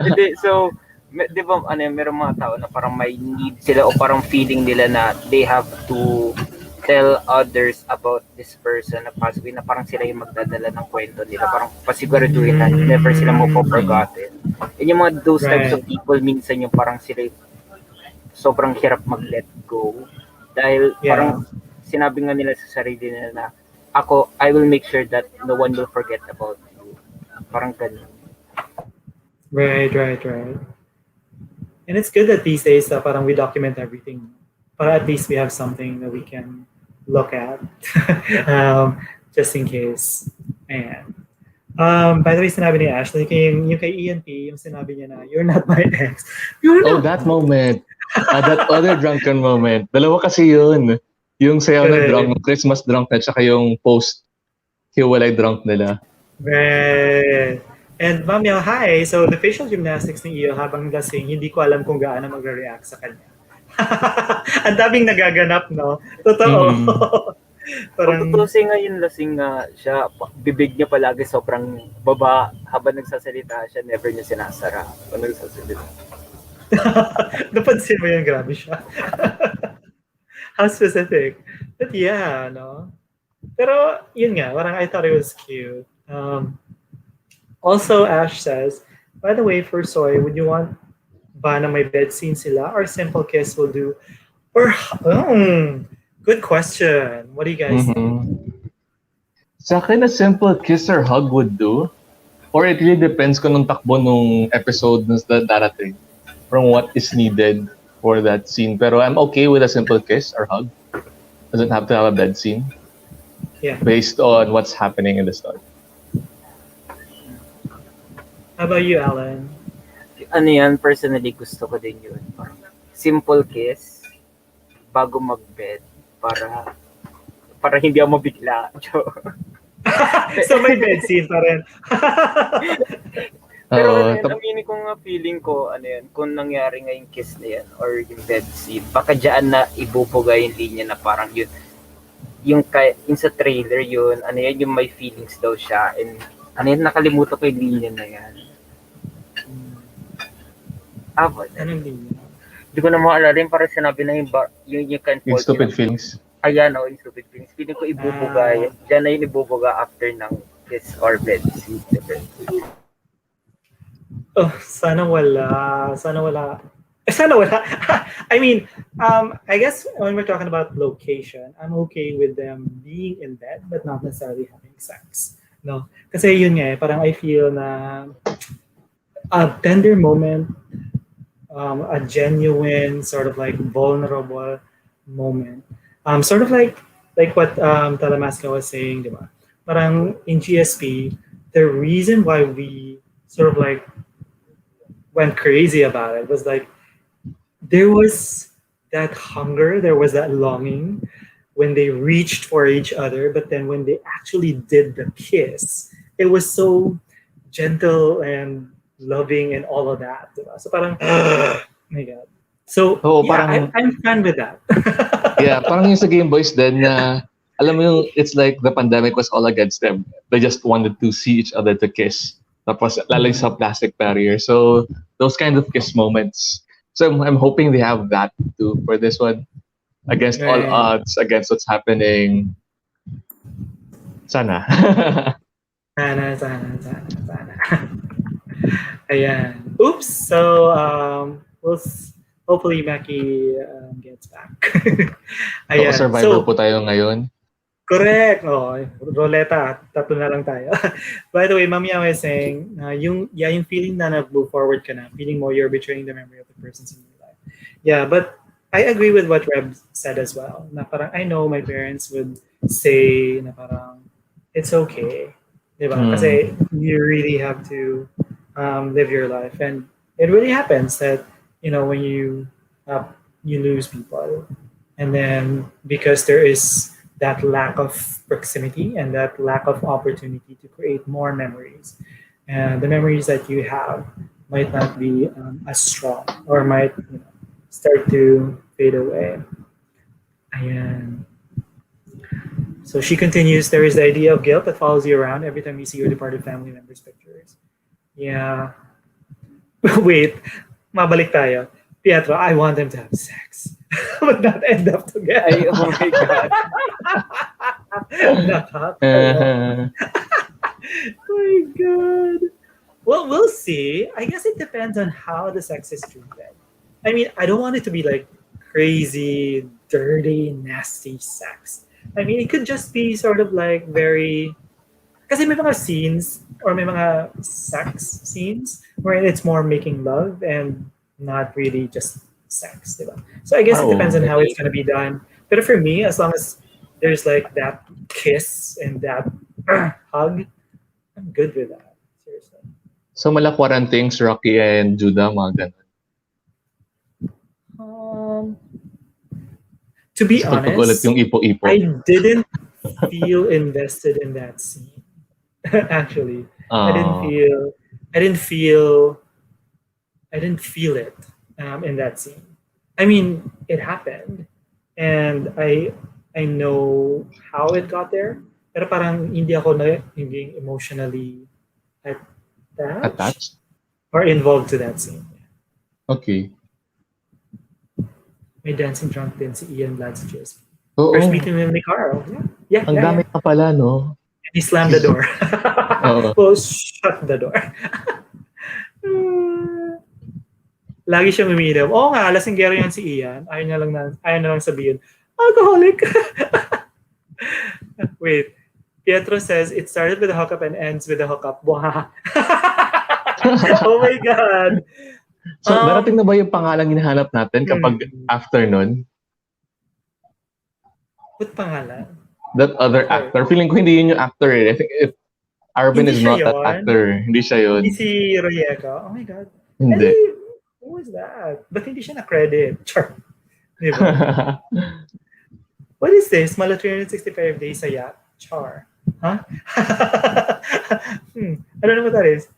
D: Hindi, so, di ba, merong mga tao na parang may need sila o parang feeling nila na they have to tell others about this person na possibly na parang sila yung magdadala ng kwento nila. Parang pasiguraduhin na never sila forgotten. And yung mga those types of people, minsan yung parang sila yung sobrang hirap mag-let go. Dahil parang sinabi nga nila sa sarili nila na ako, I will make sure that no one will forget about you. Parang ganun.
A: Right. And it's good that these days parang we document everything. Para at least we have something that we can look at just in case. Ayan. By the way, sinabi ni Ashley, yung kay Ian P, yung sinabi niya na, you're not my ex.
B: That moment. That other drunken moment. Dalawa kasi yun. Yung sayaw na drunk, Christmas drunk at saka yung post-hiwalay drunk nila.
A: Right. And Ma'am hi. So the facial gymnastics ni Iyo habang lasing, hindi ko alam kung gaano magre-react sa kanya. Ang daming nagaganap, no? Totoo.
D: Parang tutusin nga yung lasing nga siya, bibig niya palagi sobrang baba habang nagsasalita siya, never niya sinasara pag nagsasalita.
A: Napansin mo yun, grabe siya. How specific. But yeah, no? Pero yun nga, parang I thought it was cute. Also, Ash says, by the way, for Soy, would you want ba na may bed scene sila or simple kiss will do? Or, good question. What do you guys think?
B: Sa akin, a simple kiss or hug would do. Or it really depends kung nung takbo nung episode na darating. From what is needed for that scene. Pero I'm okay with a simple kiss or hug. Doesn't have to have a bed scene.
A: Yeah.
B: Based on what's happening in the story.
A: How about you, Alan?
D: Ano yan, personally gusto ko din yun. Simple kiss bago mag-bed para hindi ako mabigla.
A: So may bed scene pa rin.
D: Pero aminin ko nga feeling ko, kung nangyari nga yung kiss na yan or yung bed scene, baka dyan na ibubuga yung linya na parang yun. Yung sa trailer yun, yung may feelings daw siya. And nakalimutan ko yung linya na yan.
A: Anong linya?
D: Hindi ko na maalala yung parang sinabi na yung you can't
B: yung stupid feelings.
D: Ayan, yung stupid feelings. Feeling ko ibubuga. Dyan na yung ibubuga after ng kiss or bed scene.
A: Oh, sana wala. I mean, I guess when we're talking about location, I'm okay with them being in bed but not necessarily having sex. No? Kasi yun nga, parang I feel na a tender moment, a genuine, sort of like vulnerable moment. Sort of like what Talamasca was saying, di ba? Parang in GSP, the reason why we sort of like went crazy about it was like there was that hunger, there was that longing when they reached for each other, but then when they actually did the kiss, it was so gentle and loving and all of that. Diba? So parang, my God. So
B: Oo,
A: yeah,
B: parang,
A: I'm fine with that.
B: yeah, parang yung sa Game Boys din na, alam mo yung, it's like the pandemic was all against them. They just wanted to see each other to kiss. Tapos, lalo yung sa plastic barrier. So, those kind of kiss moments. So, I'm hoping they have that too for this one. Against all
A: Right.
B: odds, against what's happening. Sana.
A: Sana. Ayan. Oops. So, hopefully Maki gets back.
B: So,
A: Ayan.
B: survivor
A: So,
B: po tayo ngayon.
A: correct. Oh, roleta. Tatlo na lang tayo. By the way, Mami Yao is saying, yung feeling na nag-move forward ka na, feeling mo you're betraying the memory of the persons in your life. Yeah, but I agree with what Reb said as well. Na parang, I know my parents would say na parang, it's okay. Diba? Kasi you really have to live your life. And it really happens that, when you lose people. And then because there is that lack of proximity and that lack of opportunity to create more memories. And the memories that you have might not be as strong or might start to fade away. Ayan. So she continues, there is the idea of guilt that follows you around every time you see your departed family members' pictures. Yeah. Wait, mabalik tayo. Pietro, I want them to have sex. But not end up together.
D: Ay, oh my God.
A: Nakakatawa. Oh my God. Well, we'll see. I guess it depends on how the sex is treated. I mean, I don't want it to be like crazy, dirty, nasty sex. I mean, it could just be sort of like very... Kasi may mga scenes or may mga sex scenes where it's more making love and not really just sex, diba? So I guess it depends on how it's going to be done. But for me, as long as there's like that kiss and that hug, I'm good with that. Seriously.
B: So, mala quarantines, Rocky and Judah, mga ganun.
A: To be
B: Sa pagpag ulit
A: honest,
B: yung ipo-ipo.
A: I didn't feel invested in that scene. Actually, I didn't feel it in that scene. I mean, it happened, and I know how it got there. Pero parang hindi ako naging emotionally attached or involved to that scene.
B: Okay.
A: May dancing drunk din si Ian Ladd sa GSP.
B: Oo.
A: First meeting with ni Carl. Yeah.
B: Ang dami pa pala, no?
A: And he slammed the door. Well, shut the door. Lagi siyang umiinom. Oo nga, lasinggero yan si Ian. Ayaw na lang sabihin, alcoholic. Wait. Pietro says, it started with a hookup and ends with a hookup. Wow. Oh my God.
B: So, darating na ba yung pangalang hinahanap natin kapag after nun?
A: What pangalan?
B: That other actor. Feeling ko hindi yun yung actor eh. I think if Arvin
A: Hindi
B: is not
A: siya
B: that
A: yun.
B: actor. Hindi siya yun.
A: Hindi si Royeca. Oh my God.
B: Hindi.
A: Who was that? Ba't hindi siya na-credit? Char. Diba? What is this? Mala 365 days sa yacht. Char. Huh? I don't know what that is.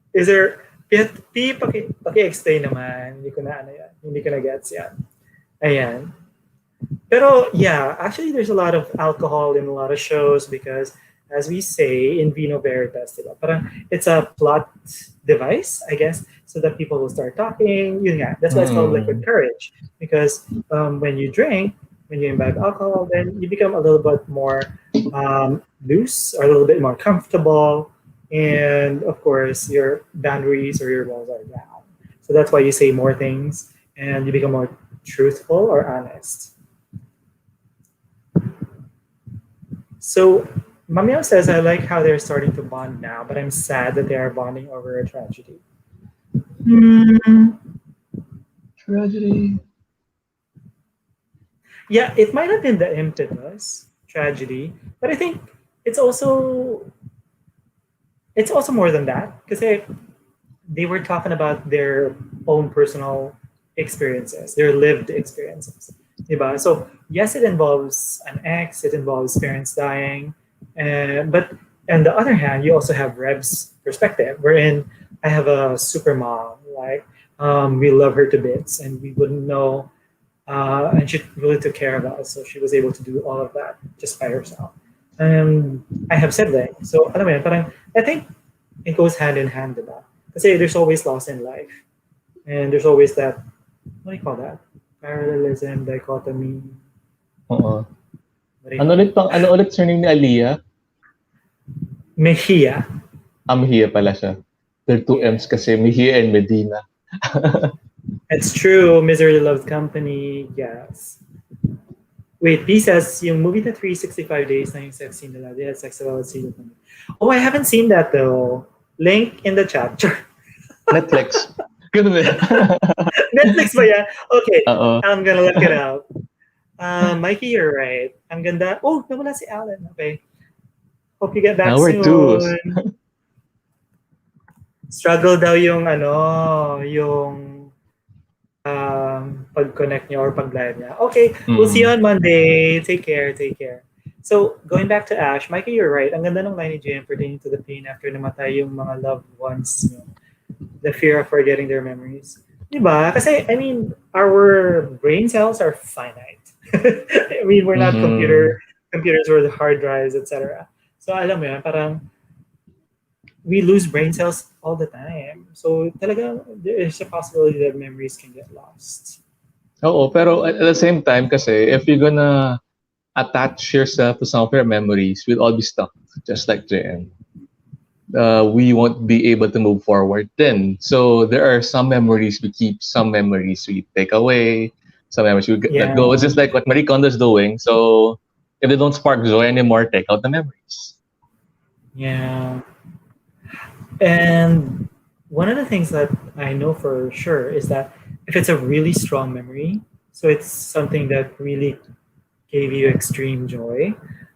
A: Is there... Paki-explain naman. Hindi ko na yan. Hindi ko na gets yan. Ayan. Pero yeah, actually there's a lot of alcohol in a lot of shows because as we say in Vino Veritas, diba? Parang it's a plot device, I guess, so that people will start talking. Yun nga. That's why it's called liquid courage. Because when you drink, when you imbibe alcohol, then you become a little bit more loose or a little bit more comfortable. And of course, your boundaries or your walls are down. So that's why you say more things and you become more truthful or honest. So Mamiao says, I like how they're starting to bond now, but I'm sad that they are bonding over a tragedy.
B: Tragedy.
A: Yeah, it might have been the impetus, tragedy, but I think it's also more than that because they were talking about their own personal experiences, their lived experiences. Diba? So yes, it involves an ex, it involves parents dying, but on the other hand, you also have Reb's perspective, wherein I have a super mom, like we love her to bits, and we wouldn't know, and she really took care of us, so she was able to do all of that just by herself. And I have siblings, so alam mo yun, parang I think it goes hand in hand, diba? Kasi there's always loss in life, and there's always that, what do you call that? Parallelism, dichotomy,
B: Oo.
A: what do you call it?
B: Ano ulit surname ni Aliyah?
A: Mejia.
B: Mejia pala siya. There are two M's kasi, Mejia and Medina.
A: It's true. Misery loves company. Yes. Wait, P says yung movie na 365 days na yung sex scene nila. They had sex about scene. Oh, I haven't seen that though. Link in the chat.
B: Netflix. Ganun eh.
A: Netflix ba yan? Okay,
B: Oo.
A: I'm gonna look it up. Mikey, you're right. Ang ganda. Oh, nawala si Alan. Okay. Hope you get back
B: Now we're
A: soon.
B: twos.
A: Struggle daw yung yung pag-connect niya or pag-live niya. Okay, we'll see you on Monday. Take care, take care. So, going back to Ash, Mikey, you're right. Ang ganda ng line ni JM pertaining to the pain after namatay yung mga loved ones niyo. The fear of forgetting their memories. Diba? Kasi, I mean, our brain cells are finite. I mean, we're not computers or the hard drives, etc. So, alam mo yan, parang we lose brain cells all the time. So, talaga, there is a possibility that memories can get lost.
B: Oo, pero at the same time kasi, if you're gonna attach yourself to some of your memories, we'll all be stuck, just like JM. We won't be able to move forward then. So there are some memories we keep, some memories we take away, some memories we let go. It's just like what Marie Kondo's doing. So if they don't spark joy anymore, take out the memories.
A: Yeah. And one of the things that I know for sure is that if it's a really strong memory, so it's something that really gave you extreme joy,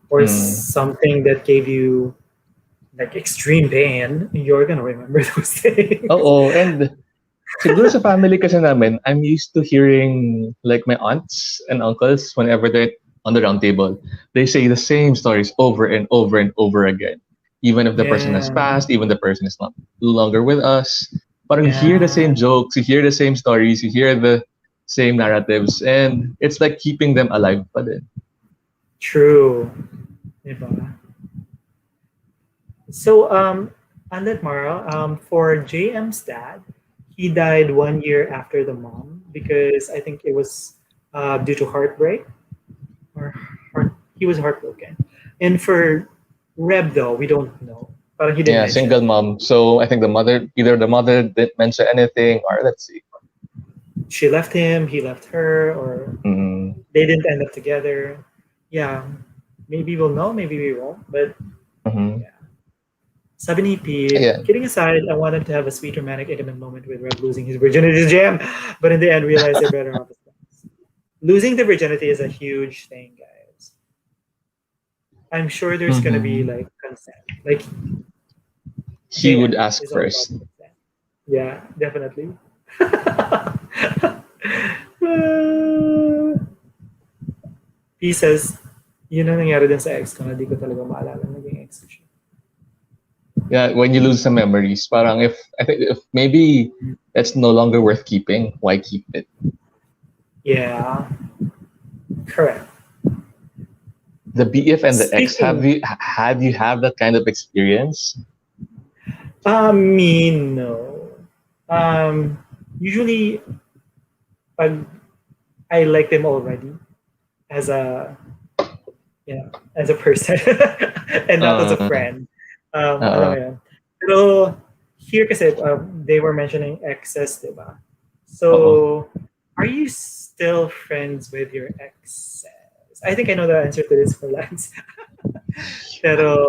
A: or something that gave you like extreme pain, you're gonna remember those things.
B: Oo, and siguro sa family kasi namin, I'm used to hearing like my aunts and uncles whenever they're on the round table, they say the same stories over and over and over again. Even if the person has passed, even the person is not no longer with us. But you hear the same jokes, you hear the same stories, you hear the same narratives, and it's like keeping them alive pa din.
A: True. Diba? So, on that, Mara, for JM's dad, he died 1 year after the mom because I think it was due to heartbreak, or he was heartbroken. And for Reb, though, we don't know. Parang he didn't mention.
B: Single mom. So I think either the mother didn't mention anything, or let's see.
A: She left him, he left her, or they didn't end up together. Yeah, maybe we'll know, maybe we won't. But yeah. Sabi ni P, kidding aside, I wanted to have a sweet, romantic, intimate moment with Reb losing his virginity to Jam, but in the end, realized they're better off as friends. Losing the virginity is a huge thing, guys. I'm sure there's gonna be like consent. Like
B: he would ask first.
A: Yeah, definitely. He says, yun ang nangyari din sa ex ko na di ko talaga maalala naging ex ko siya.
B: Yeah, when you lose some memories, parang if maybe it's no longer worth keeping, why keep it?
A: Yeah, correct.
B: The BF and the ex, have you had that kind of experience?
A: Me, no. Usually, I like them already as a person and not as a friend. Alam mo yan. Pero here kasi they were mentioning exes, diba? So, are you still friends with your exes? I think I know the answer to this for Lance. Pero,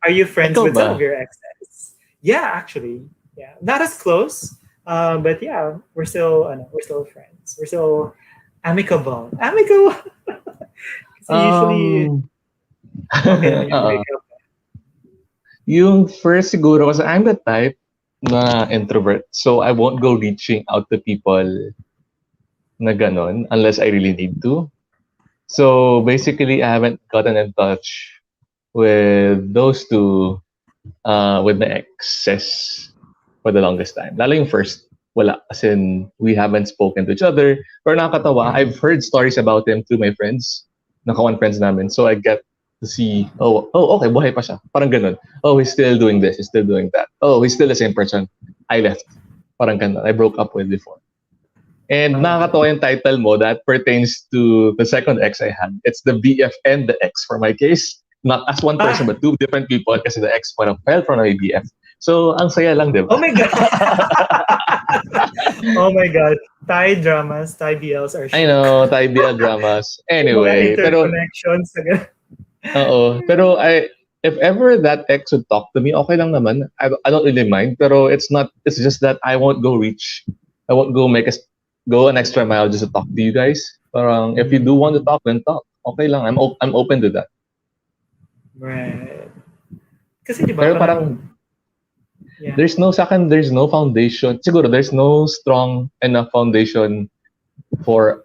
A: are you friends with some of your exes? Yeah, actually. Yeah, not as close, but yeah, we're still friends. We're still amicable. Amicable. Usually, okay,
B: yung first siguro kasi I'm the type na introvert, so I won't go reaching out to people na ganon unless I really need to. So basically, I haven't gotten in touch with those two, with my exes for the longest time. Lalo yung first, wala. As in, we haven't spoken to each other. Pero nakakatawa, I've heard stories about him through my friends, nakawan friends namin. So I get to see, okay, buhay pa siya. Parang ganun. Oh, he's still doing this, he's still doing that. Oh, he's still the same person I left. Parang ganun. I broke up with before. And nakakatawa yung title mo that pertains to the second ex I had. It's the BF and the ex for my case. Not as one person, but two different people kasi the ex parang fell from my BF. So, ang saya lang, di ba?
A: Oh my God. Oh my God. Thai dramas, Thai BLs are
B: I know, Thai BL dramas. Anyway,
A: mga
B: pero,
A: interconnections.
B: pero if ever that ex would talk to me, okay lang naman. I don't really mind. Pero it's just that I won't go I won't go an extra mile just to talk to you guys. Parang, if you do want to talk, then talk. Okay lang. I'm open to that.
A: Right. Kasi di ba,
B: Pero parang,
A: yeah.
B: there's no foundation. Siguro, there's no strong enough foundation for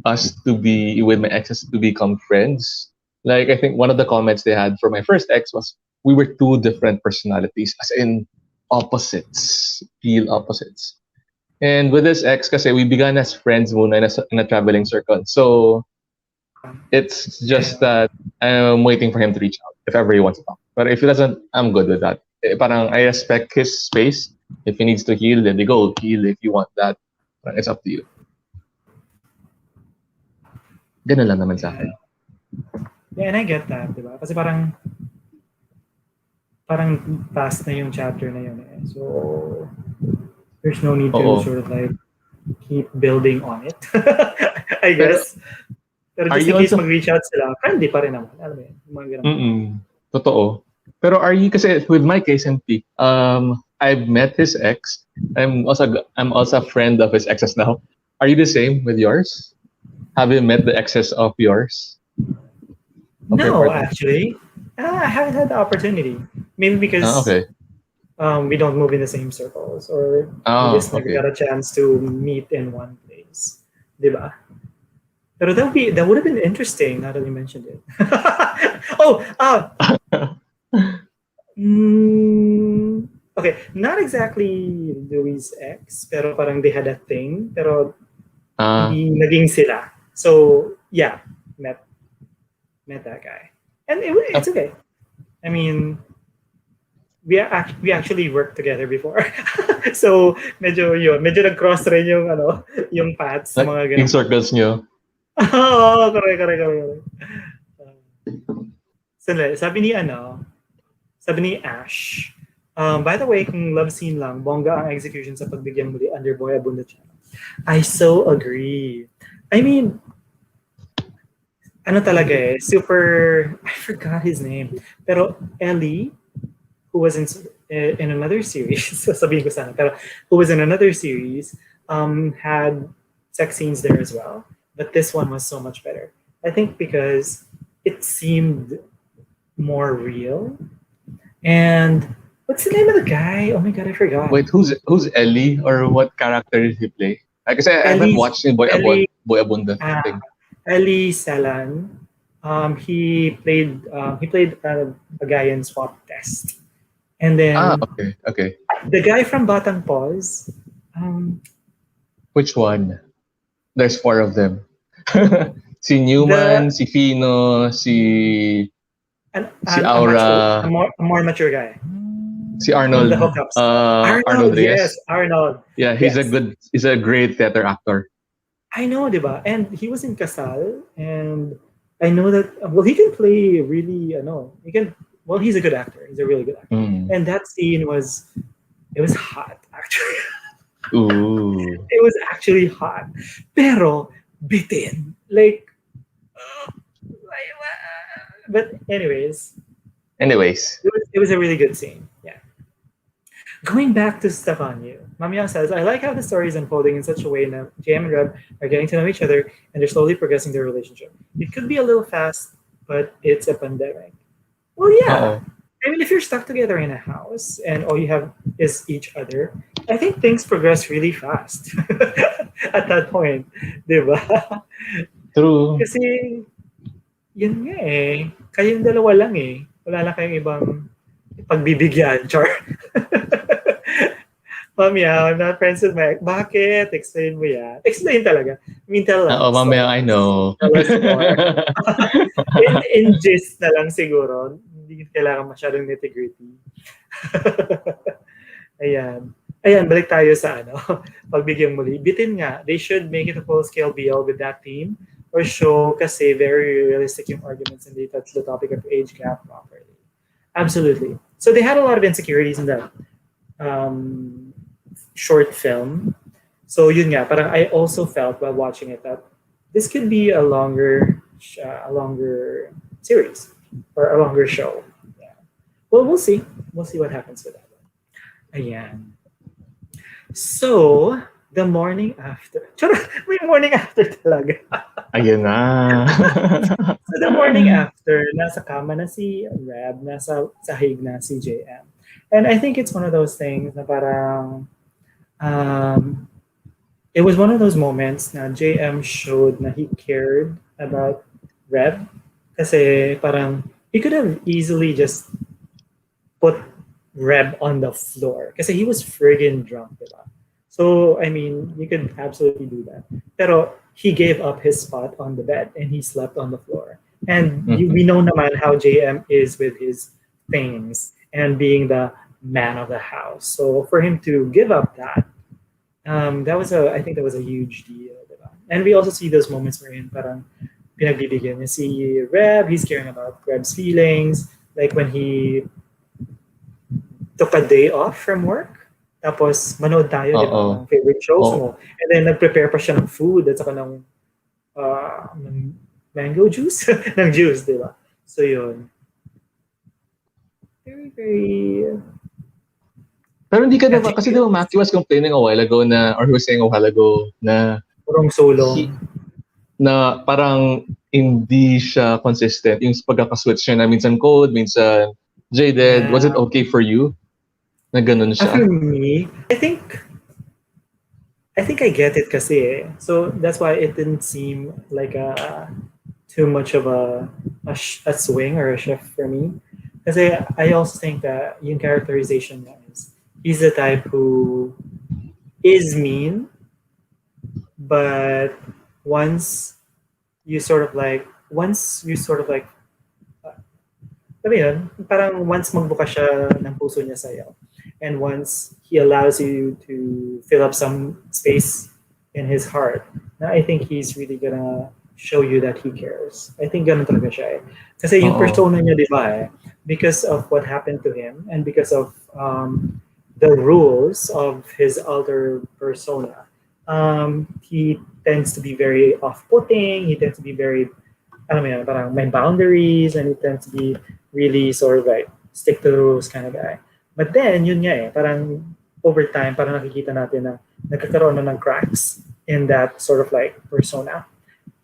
B: us to be with my exes to become friends. Like, I think one of the comments they had for my first ex was, we were two different personalities, as in opposites, real opposites. And with this ex, kasi we began as friends muna in a traveling circle. So, it's just that I'm waiting for him to reach out if ever he wants to talk. But if he doesn't, I'm good with that. Parang I respect his space. If he needs to heal, then they go heal. If you want that, it's up to you. Ganun lang naman sa akin.
A: Yeah, and I get that, di ba? Kasi parang past na yung chapter na yun eh. So, there's no need to sort of like keep building on it. I guess. Pero just in case mag-reach out sila, friendly pa rin naman. Alam mo yun? Mga ganun.
B: Totoo. Pero are you, kasi with my case and Peak, I've met his ex. I'm also a friend of his exes now. Are you the same with yours? Have you met the exes of yours?
A: No, actually. I haven't had the opportunity. Maybe because we don't move in the same circles or we just never got a chance to meet in one place. Diba? Pero that would have been interesting now that you mentioned it. Okay, not exactly Louis' ex, pero parang they had a thing, pero hindi naging sila. So, yeah, met that guy. And it's okay. I mean, we actually worked together before. So, medyo nag-cross rin yung paths, mga ganun.
B: Yung circles nyo.
A: Oo, correct. Sabi ni Ash, by the way, kung love scene lang, bongga ang execution sa pagbigyan muli under Boy Abunda channel. I so agree. I mean, talaga eh, super, I forgot his name, pero Ellie, who was in another series, sabihin ko sana, pero who was in another series, had sex scenes there as well. But this one was so much better. I think because it seemed more real. And what's the name of the guy? Oh my God, I forgot.
B: Wait, who's Ellie, or what character did he play? Kasi I haven't watched Boy Abunda thing.
A: Ellie Salan. He played a guy in Swap Test. And then
B: okay.
A: The guy from Batang Paws.
B: Which one? There's 4 of them. Si Newman, si Fino, si Aura.
A: A more mature guy.
B: Si Arnold.
A: The hookups.
B: Arnold Reyes.
A: Yes, Arnold.
B: Yeah, he's a great theater actor.
A: I know, diba? And he was in Kasal, and I know that he can play really. He's a good actor. He's a really good actor. And that scene was hot actually.
B: Ooh.
A: It was actually hot. Pero bitin. But anyways. It was a really good scene. Yeah. Going back to Stefano, Mamyang says, I like how the story is unfolding in such a way that JM and Reb are getting to know each other and they're slowly progressing their relationship. It could be a little fast, but it's a pandemic. Well, yeah. I mean, if you're stuck together in a house and all you have is each other, I think things progress really fast at that point, di ba?
B: True.
A: Kasi, yun nga eh. Kayong dalawa lang eh. Wala lang kayong ibang pagbibigyan. Char. Mami, I'm not friends with my ex. Bakit? Explain mo yan. Explain talaga. I mean, tell
B: Oo,
A: us.
B: mamaya I know.
A: Tell us more. in gist na lang siguro. Hindi kailangan masyadong nitty-gritty. Ayan. Ayan, balik tayo sa ano, pagbigyan muli. Bitin nga, they should make it a full-scale BL with that theme or show kasi very realistic yung arguments and they touch the topic of age gap properly. Absolutely. So they had a lot of insecurities in that short film. So yun nga, parang I also felt while watching it that this could be a longer series or a longer show. Yeah. Well, we'll see. We'll see what happens with that one. Ayan. So, the morning after. Charot, may morning after talaga.
B: Ayun na.
A: So, the morning after, nasa kama na si Reb, nasa sahig na si JM. And I think it's one of those things na parang it was one of those moments na JM showed na he cared about Reb kasi parang he could have easily just put Reb on the floor kasi he was friggin' drunk, diba? So, I mean, you could absolutely do that. Pero he gave up his spot on the bed and he slept on the floor. And we know naman how JM is with his things and being the man of the house. So for him to give up that, I think that was a huge deal. Diba? And we also see those moments wherein parang pinagbibigyan niya si Reb, he's caring about Reb's feelings, like when he took a day off from work, tapos manood tayo, di ba, ng favorite shows mo. And then nag-prepare pa siya ng food at saka ng mango juice, ng juice, di ba? So yun. Very, very...
B: Pero hindi ka naman, kasi diba Matthew was complaining a while ago na, or he was saying a while ago na
A: parang solo.
B: Na parang hindi siya consistent. Yung pagkakaswitch niya na minsan cold, minsan jaded. Was it okay for you? Na ganun siya?
A: For me, I think I get it kasi eh. So that's why it didn't seem like too much of a swing or a shift for me. Kasi I also think that yung characterization niya is he's the type who is mean, but once you sort of like sabi yun, parang once magbuka siya ng puso niya sa'yo, and once he allows you to fill up some space in his heart, na I think he's really gonna show you that he cares. I think ganun talaga siya eh. Kasi yung persona niya, di ba eh, because of what happened to him and because of the rules of his other persona, he tends to be very off-putting, he tends to be very, alam mo yan, parang may boundaries, and he tends to be really sort of like stick to the rules kind of guy. But then, yun nga eh, parang over time, parang nakikita natin na nagkakaroon na ng cracks in that sort of like persona.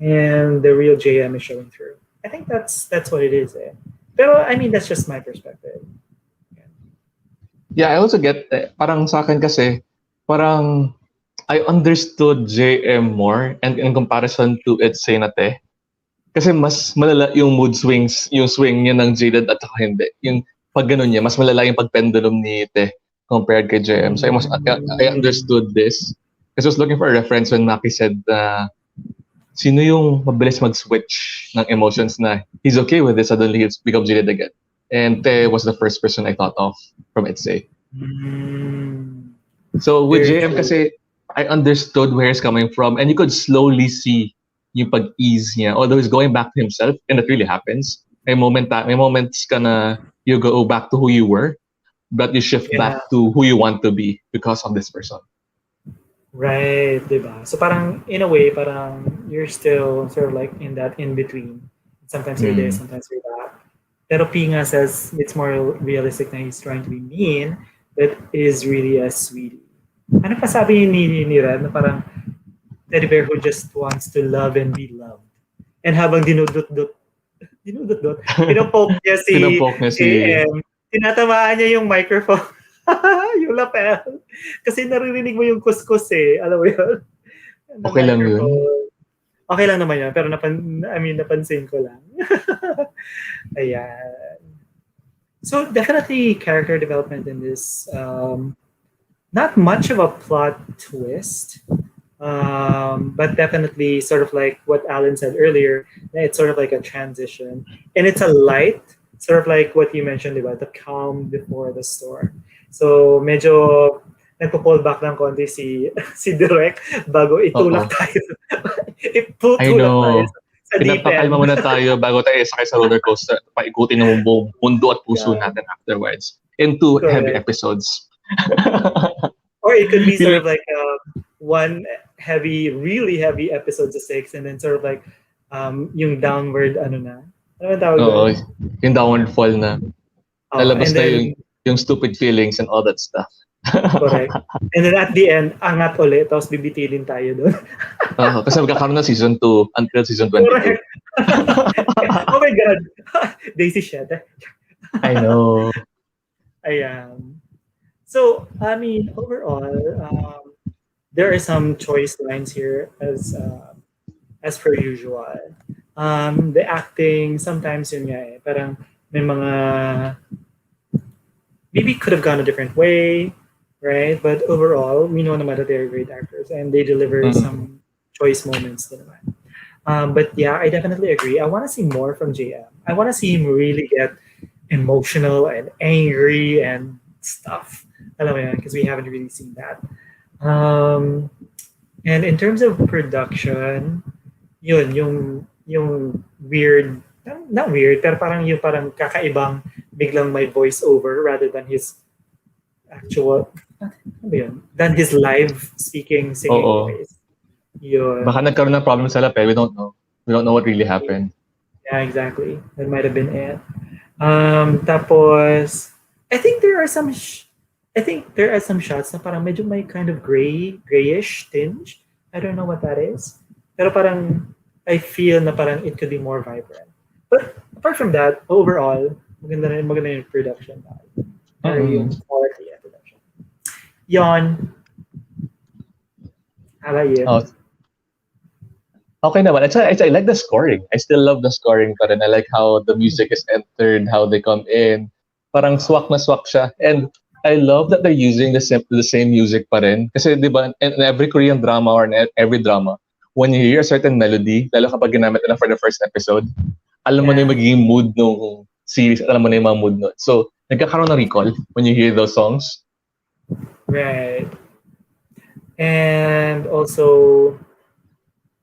A: And the real JM is showing through. I think that's what it is eh. Pero, I mean, that's just my perspective.
B: Yeah, I also get, parang sa akin kasi, parang I understood JM more and in comparison to Etse na te. Kasi mas malala yung mood swings, yung swing niya ng jaded at saka hindi. Yung pag ganun niya, mas malala yung pag-pendulum ni Te compared kay JM. So I understood this. Kasi I was looking for a reference when Maki said na sino yung mabilis mag-switch ng emotions na he's okay with it, suddenly he's become jaded again. And Te was the first person I thought of from Etse. So with JM kasi, I understood where he's coming from and you could slowly see yung pag-ease niya, although he's going back to himself, and that really happens. May moments ka na you go back to who you were, but you shift back to who you want to be because of this person.
A: Right, diba? So parang, in a way, parang you're still sort of like in that in-between. Sometimes you're there, sometimes you're that. Pero Pinga says it's more realistic na he's trying to be mean, but is really a sweetie. Ano pa sabi ni Red na parang teddy bear who just wants to love and be loved. And habang dinudot-dot, pinopoke niya si tinatamaan niya yung microphone. Yung lapel. Kasi naririnig mo yung kuskus eh. Alam mo yun? Ng
B: Okay lang yun.
A: microphone. Okay lang naman yun. Pero napansin ko lang. Ayan. So definitely character development in this. Not much of a plot twist. But definitely sort of like what Alan said earlier, it's sort of like a transition. And it's a light, sort of like what you mentioned about the calm before the storm. So medyo nagpo-pull back ng konti si Direk bago itulak tayo. Itutulak
B: I know.
A: tayo sa deep end.
B: Pinapakalma muna tayo bago tayo sakay sa roller coaster. Paikutin ng buong mundo at puso natin afterwards. Into heavy episodes.
A: Or it could be sort of like one really heavy episode sa 6 and then sort of like yung downward ano na. Ano ba tawag doon?
B: Yung downward fall na. Lalabas na yung stupid feelings and all that stuff.
A: Correct. And then at the end, angat ulit, tapos bibitilin tayo doon.
B: Kasi magkakaroon na season 2 until season 22.
A: Correct. Oh my God. Daisy shit.
B: I know.
A: Ayan. So, I mean, overall, there are some choice lines here as per usual. The acting, sometimes yun nga eh, parang may mga maybe could have gone a different way, right? But overall, we know naman that they're great actors and they deliver some choice moments din naman. But yeah, I definitely agree. I want to see more from JM. I want to see him really get emotional and angry and stuff. Alam mo yan, because we haven't really seen that. And in terms of production, yun, yung weird, not weird, pero parang yung parang kakaibang biglang may voice over rather than his actual, than his live speaking, singing voice. Yun.
B: Baka nagkaroon ng problem sa lape, we don't know. We don't know what really happened.
A: Yeah, exactly. That might have been it. Tapos, I think there are some shots na parang medyo may kind of grayish tinge. I don't know what that is. Pero parang I feel na parang it could be more vibrant. But apart from that, overall, maganda yung production. Yung quality of production. Yon. How about you?
B: Okay naman. I like the scoring. I still love the scoring pa rin. I like how the music is entered, how they come in. Parang swak na swak siya. And I love that they're using the same music pa rin. Kasi di ba, in every Korean drama or in every drama, when you hear a certain melody, lalo kapag ginamit nila for the first episode, alam mo na yung magiging mood ng series, alam mo na yung mga mood nun. So, nagkakaroon ng recall when you hear those songs.
A: Right. And also,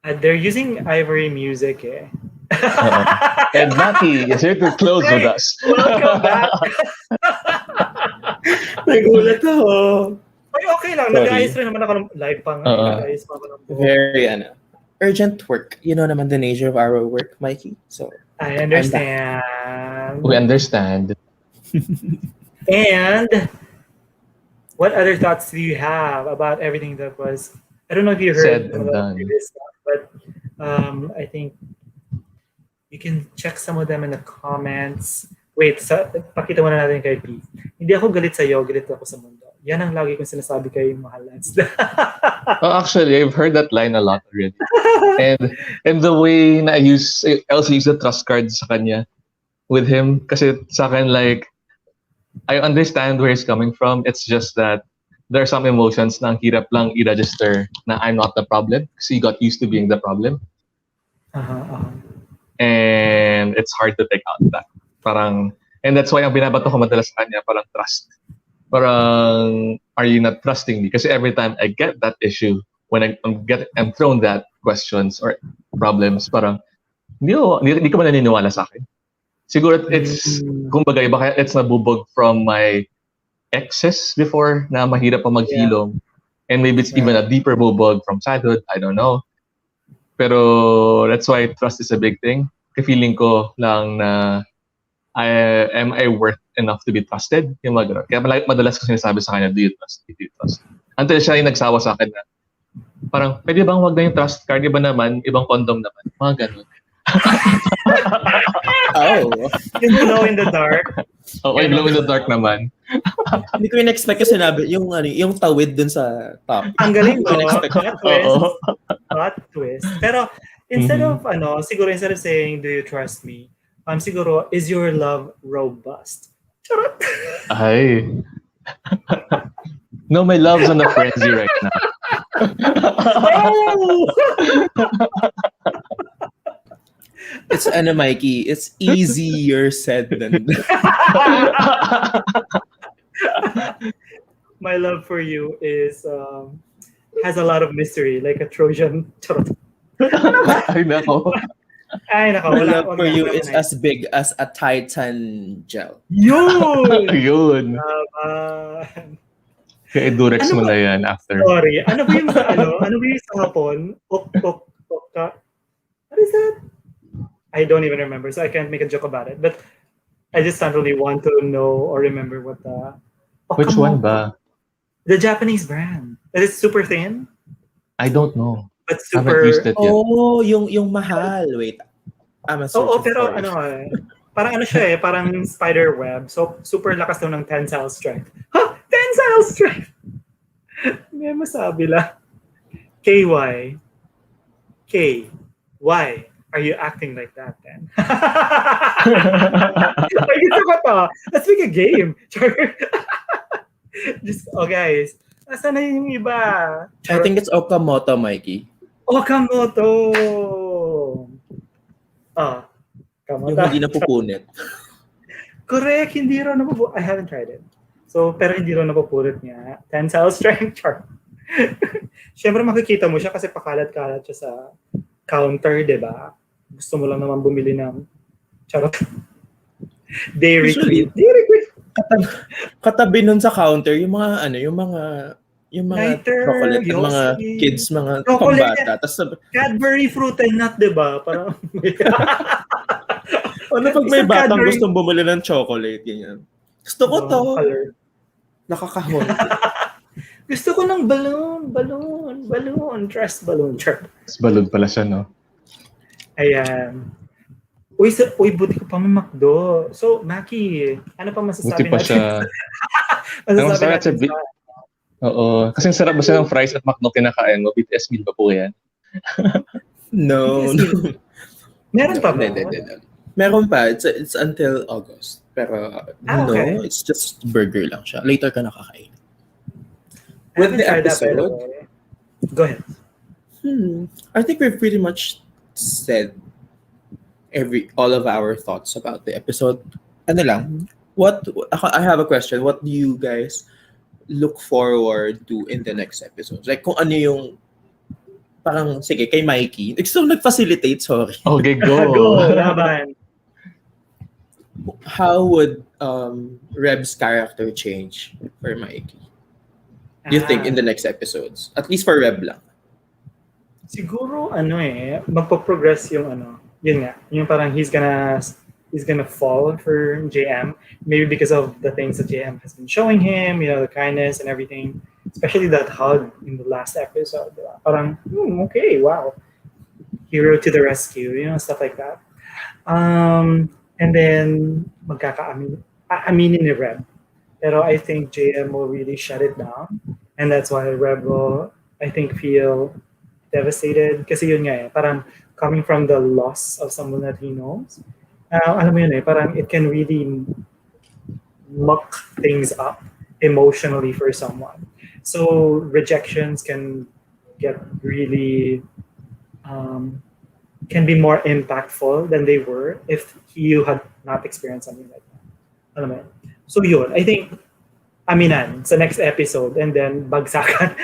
A: they're using Ivory music eh.
B: And Matty is here to close with us.
A: Welcome back. Nagulat ako. Ay, okay lang. Nag-ayos rin naman ako ng live pang. Nag-ayos pa ako ng
C: very urgent work. You know naman the nature of our work, Mikey. So
A: I understand.
B: We understand.
A: And what other thoughts do you have about everything that was? I don't know if you heard about previous stuff, but I think you can check some of them in the comments. Wait, pakita muna natin kay P. Hindi ako galit sa'yo, galit ako sa mundo. Yan ang lagi kong sinasabi kay Mahal Lance.
B: Actually, I've heard that line a lot already. And the way na I also use the trust card sa kanya with him. Kasi sa akin, like, I understand where he's coming from. It's just that there are some emotions na ang hirap lang i-register na I'm not the problem kasi you got used to being the problem. And it's hard to take out that. And that's why ang binabato ko madalas sa kanya, parang trust. Parang, are you not trusting me? Kasi every time I get that issue, when I'm thrown that questions or problems, parang, hindi ko man naniniwala sa akin. Siguro it's, kumbaga, baka it's nabubog from my exes before na mahirap pa maghilom. And maybe it's even a deeper bubog from childhood. I don't know. Pero that's why trust is a big thing. Feeling ko lang na am I worth enough to be trusted? Yung mga kaya madalas ko sinasabi sa kanya, do you trust? Do you trust? Until siya yung nagsawa sa akin na parang, pwede bang wag na yung trust card? Iba naman, ibang condom naman. Mga ganun.
C: Oh.
A: Yung glow in the dark.
B: Okay, glow in the dark naman.
C: Hindi ko in-expect kasi sinabi yung tawid dun sa top.
A: Ang galing, no?
C: In-expect.
A: Plot twist.
B: Oo.
A: Plot twist. Pero, instead
B: Mhm.
A: of, siguro instead of saying, do you trust me? Siguro, is your love robust? Charot!
B: Ay. No, my love's on a frenzy right now.
A: Oh!
C: It's Mikey. It's easier said than
A: My love for you is has a lot of mystery, like a Trojan. Charot.
B: Ay, nako.
A: Ay, nako,
C: my
A: wala.
C: love
A: Wag
C: for
A: na,
C: you
A: wag
C: is
A: na.
C: as big as a Titan gel.
A: Yun!
B: Yun. Kaya Durex
A: Ano
B: mo
A: ba?
B: na yan after.
A: Sorry. Ano ba yung sa ano ba yung sa hapon? What is that? I don't even remember, so I can't make a joke about it. But I just don't really want to know or remember what the...
B: Which one ba?
A: The Japanese brand. That is super thin,
B: I don't know.
A: but
B: I haven't
A: super...
B: used it yet.
C: Oh, yung mahal. Wait. I'm
A: Oo,
C: searching
A: pero
C: for it.
A: parang ano siya parang spider web. So, super lakas daw ng tensile strength. Ha? Tensile strength! May masabi lang. KY. K. Why are you acting like that then? Ay, gusto ko to. Let's make a game. Just, guys. Nasaan na yung iba?
C: I think it's Okamoto, Mikey.
A: Okamoto!
C: Yung
A: Kamoto.
C: hindi napupunit.
A: Correct, hindi raw napupunit. I haven't tried it. So, pero hindi raw napupunit niya. Tensile strength chart. Siyempre makikita mo siya kasi pakalat-kalat siya sa counter, di ba? Gusto mo lang naman bumili ng charot. Dairy
C: Usually,
A: Queen. Dairy Queen.
C: Katabi nun sa counter, yung mga
A: Lighter,
C: chocolate, at mga
A: Yossi.
C: kids, mga
A: Chocolate.
C: pambata. Tapos
A: Cadbury fruit and nut, di ba? Parang...
C: ano pag may
A: Isang
C: batang
A: Cadbury-
C: gustong bumili ng chocolate, ganyan. Gusto ko to.
A: Color.
C: Nakakahon.
A: Gusto ko ng balloon. Trust balloon. Chirp.
B: Balod pala siya, no?
A: Ayan. Uy, buti ko pa may McDo. So, Maki, ano pa masasabi
B: Buti pa
A: natin?
B: siya. Ang
A: Masasabi
B: masarap
A: natin
B: sa Oo. Kasi ang sarap ba siya ng fries at McDo kinakain mo? BTS meal pa po yan.
C: No.
A: Meron pa ba?
C: No. Meron pa. It's until August. Pero,
A: okay.
C: no, it's just burger lang siya. Later ka nakakain.
A: I
C: With
A: haven't
C: the
A: tried that, by the
C: episode?
A: way. Go ahead.
C: I think we've pretty much said all of our thoughts about the episode. Ano lang, I have a question. What do you guys look forward to in the next episode? Like kung ano yung parang, sige, kay Mikey. Gusto nag-facilitate, sorry.
B: Okay,
A: Go,
B: go.
A: laban.
C: How would Reb's character change for Mikey? Do you think in the next episodes? At least for Reb lang.
A: Siguro, magpo-progress yung yun nga, yung parang he's gonna fall for JM, maybe because of the things that JM has been showing him, the kindness and everything, especially that hug in the last episode. Diba? Parang, okay, wow. Hero to the rescue, stuff like that. And then, aminin ni Reb. Pero I think JM will really shut it down. And that's why Reb will, I think, feel devastated. Kasi yun nga parang coming from the loss of someone that he knows. Alam mo yun parang it can really muck things up emotionally for someone. So rejections can get really, can be more impactful than they were if you had not experienced something like that. Alam mo yun? So yun, I think, aminan sa next episode and then bagsakan.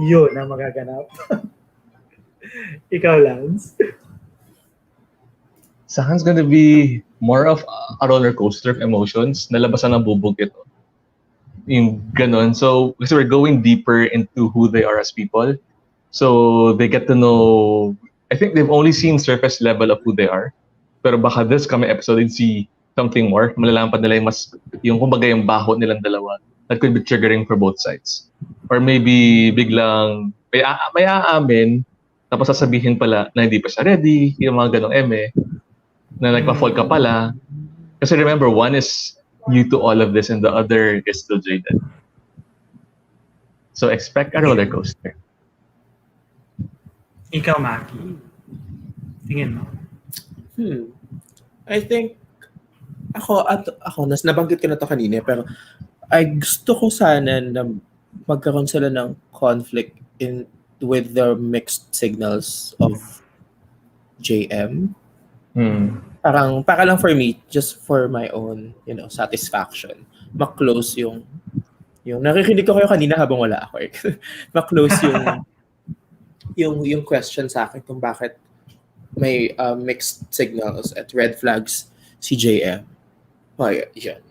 A: Yun ang magaganap. Ikaw, Lance.
B: Sa akin's gonna be more of a roller coaster of emotions. Nalabasan ng bubog ito. Yung ganon. So, kasi we're going deeper into who they are as people. So, they get to know, I think they've only seen surface level of who they are. Pero baka this coming episode, they'd see something more. Malalaman pa nila yung kumbaga yung baho nilang dalawa. That could be triggering for both sides. Or maybe biglang may aamin Tapos sasabihin pala na hindi pa siya ready, yung mga ganong na nagpa-fall ka pala. Kasi remember, one is new to all of this and the other is still jaded. So expect a roller coaster.
A: Ikaw, Maki. Tingin mo.
C: I think ako nabanggit ko na to kanina, pero ay gusto ko sana na magkaroon sila ng conflict with the mixed signals of JM. Para lang for me, just for my own, satisfaction, ma-close yung nakikinig ko kayo kanina habang wala ako eh. Ma-close yung question sa akin kung bakit may mixed signals at red flags si JM. Yan.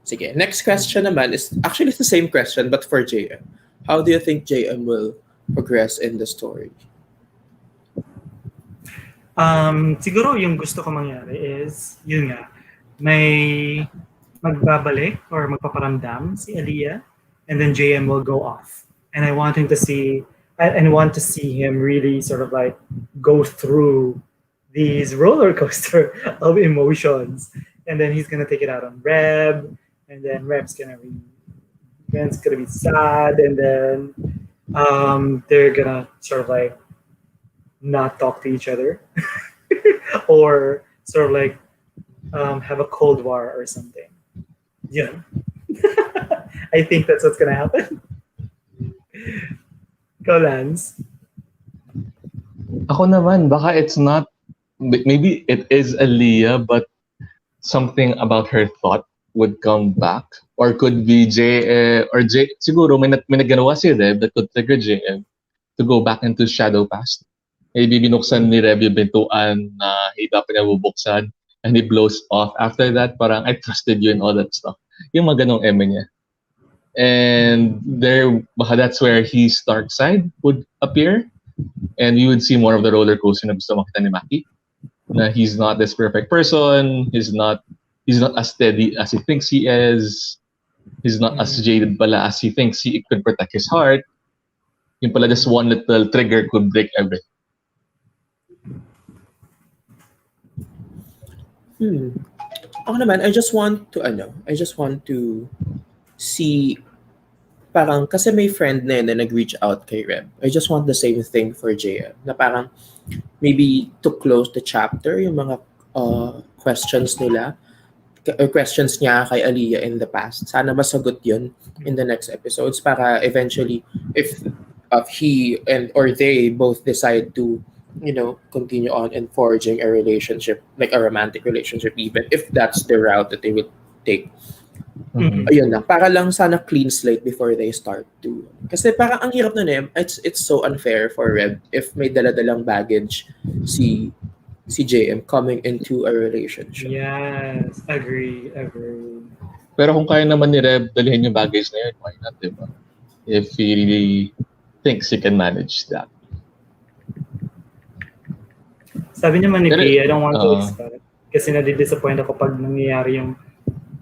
C: Sige, next question naman is actually it's the same question but for JM. How do you think JM will progress in the story?
A: Siguro yung gusto ko mangyari is, yun nga, may magbabalik or magpaparamdam si Aliyah and then JM will go off. And I want him to see, and want to see him really sort of like go through these roller coaster of emotions. And then he's gonna take it out on Reb, and then Reb's gonna be sad, and then they're gonna sort of like not talk to each other or sort of like have a cold war or something. Yeah. I think that's what's gonna happen. Go, Lance.
B: Ako naman, baka it's not, maybe it is Aliyah, but something about her thought would come back. Or could be siguro may naganawa si Reb that could trigger JM to go back into shadow past. Maybe binuksan ni Reb yung bintuan na hindi dapat niya bubuksan and he blows off. After that, parang I trusted you and all that stuff. Yung mga ganong niya. And baka that's where his dark side would appear. And you would see more of the roller coaster na gusto makita ni Maki. Na he's not this perfect person. He's not as steady as he thinks he is. He's not as jaded pala as he thinks he could protect his heart. Yung pala just one little trigger could break everything.
C: Ako naman, I just want to see parang kasi may friend na nag-reach out kay Reb. I just want the same thing for JM. Na parang maybe to close the chapter, yung mga questions nila, questions niya kay Aliyah in the past. Sana masagot yun in the next episodes para eventually if he or they both decide to continue on and forging a relationship, like a romantic relationship, even if that's the route that they will take. Ayun lang, para lang sana clean slate before they start to. Kasi parang ang hirap nun it's so unfair for Reb if may dala-dalang baggage si JM coming into a relationship.
A: Yes, agree.
B: Pero kung kaya naman ni Reb dalhin yung baggage na yun, why not, diba? If he really thinks he can manage that.
A: Sabi naman ni Kay, I don't want to expect. Kasi nadi-disappoint ako pag nangyayari yung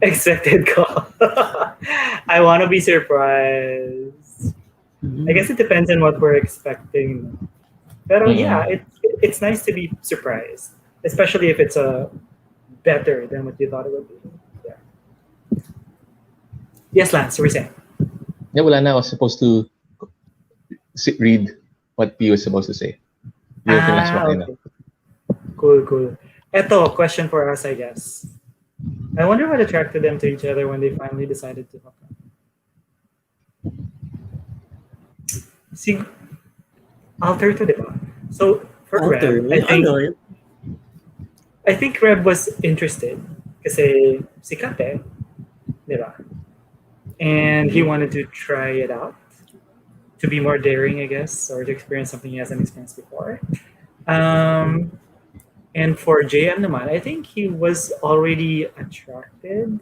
A: expected ko. I want to be surprised. I guess it depends on what we're expecting. Pero yeah, it's nice to be surprised. Especially if it's better than what you thought it would be. Yeah. Yes, Lance, you were saying?
B: Yeah, wala na. I was supposed to read what P was supposed to say.
A: Okay. Cool. Eto, question for us, I guess. I wonder what attracted them to each other when they finally decided to hook up. Alter to, diba? So, for Reb, I think Reb was interested kasi sikat eh, diba? And he wanted to try it out, to be more daring, I guess, or to experience something he hasn't experienced before. And for JM naman, I think he was already attracted,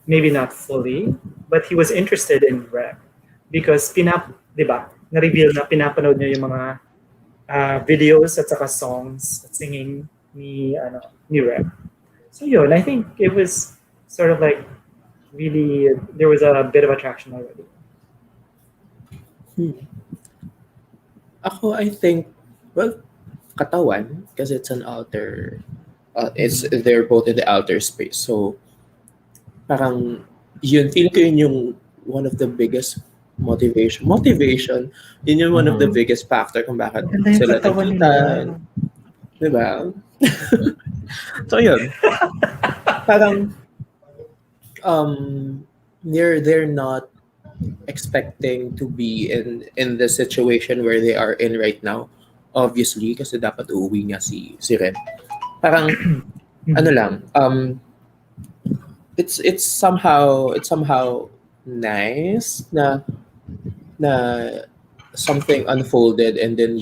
A: maybe not fully, but he was interested in Reb because diba, na-reveal na pinapanood niya yung mga videos at saka songs at singing ni Reb. So yun, I think it was sort of like really, there was a bit of attraction already.
C: Ako, I think Well, katawan, because it's an outer, they're both in the outer space. So, parang, yun, feel ko yun yung one of the biggest motivation, yun yung one of the
B: Mhm.
C: biggest factor kung bakit
A: Maganda yung
C: sila
A: katawan nila.
C: nagkita, di ba? So, yun. Parang, they're not expecting to be in the situation where they are in right now. Obviously, kasi dapat uuwi nga si Ren. Parang, ano lang, it's somehow nice na something unfolded, and then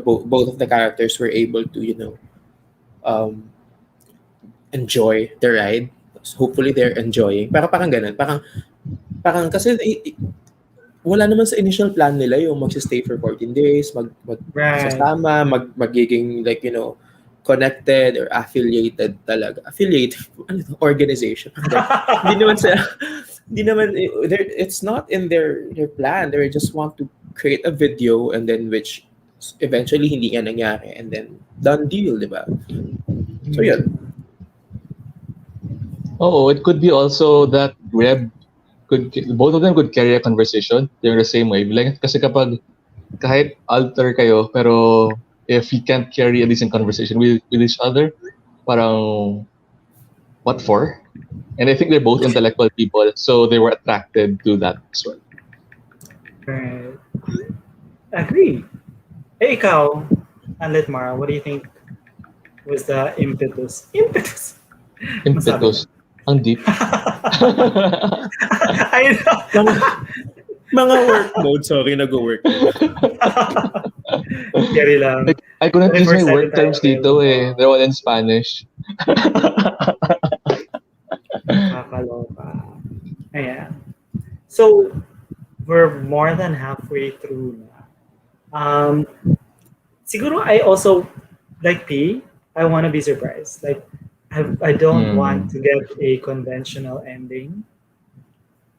C: both of the characters were able to um enjoy the ride. So hopefully they're enjoying, parang ganun, parang kasi wala naman sa initial plan nila yung mag-stay for 14 days,
A: Right.
C: sasama, magiging like, connected or affiliated talaga. Affiliated, ano to, organization. Hindi naman sa, hindi naman, it's not in their plan. They just want to create a video, and then which eventually hindi nga nangyari, and then done deal, di ba? So yun.
B: Oh, it could be also that both of them could carry a conversation. They're the same wavelength. Kasi kahit alter kayo, pero if you can't carry a decent conversation with each other, parang what for? And I think they're both intellectual people, so they were attracted to that as well.
A: Right. Agree. Hey, ikaw, Anlet Mara, what do you think was the impetus?
B: Impetus. Ang deep.
A: I know.
C: Mga work mode, sorry, nag-work.
A: Carry lang.
B: I couldn't use my
A: 24/7
B: work terms
A: tayo.
B: dito eh. They're all in Spanish.
A: Nakakaloka. Ayan. So, we're more than halfway through na. Siguro I also, like P, I want to be surprised. Like, I don't want to get a conventional ending,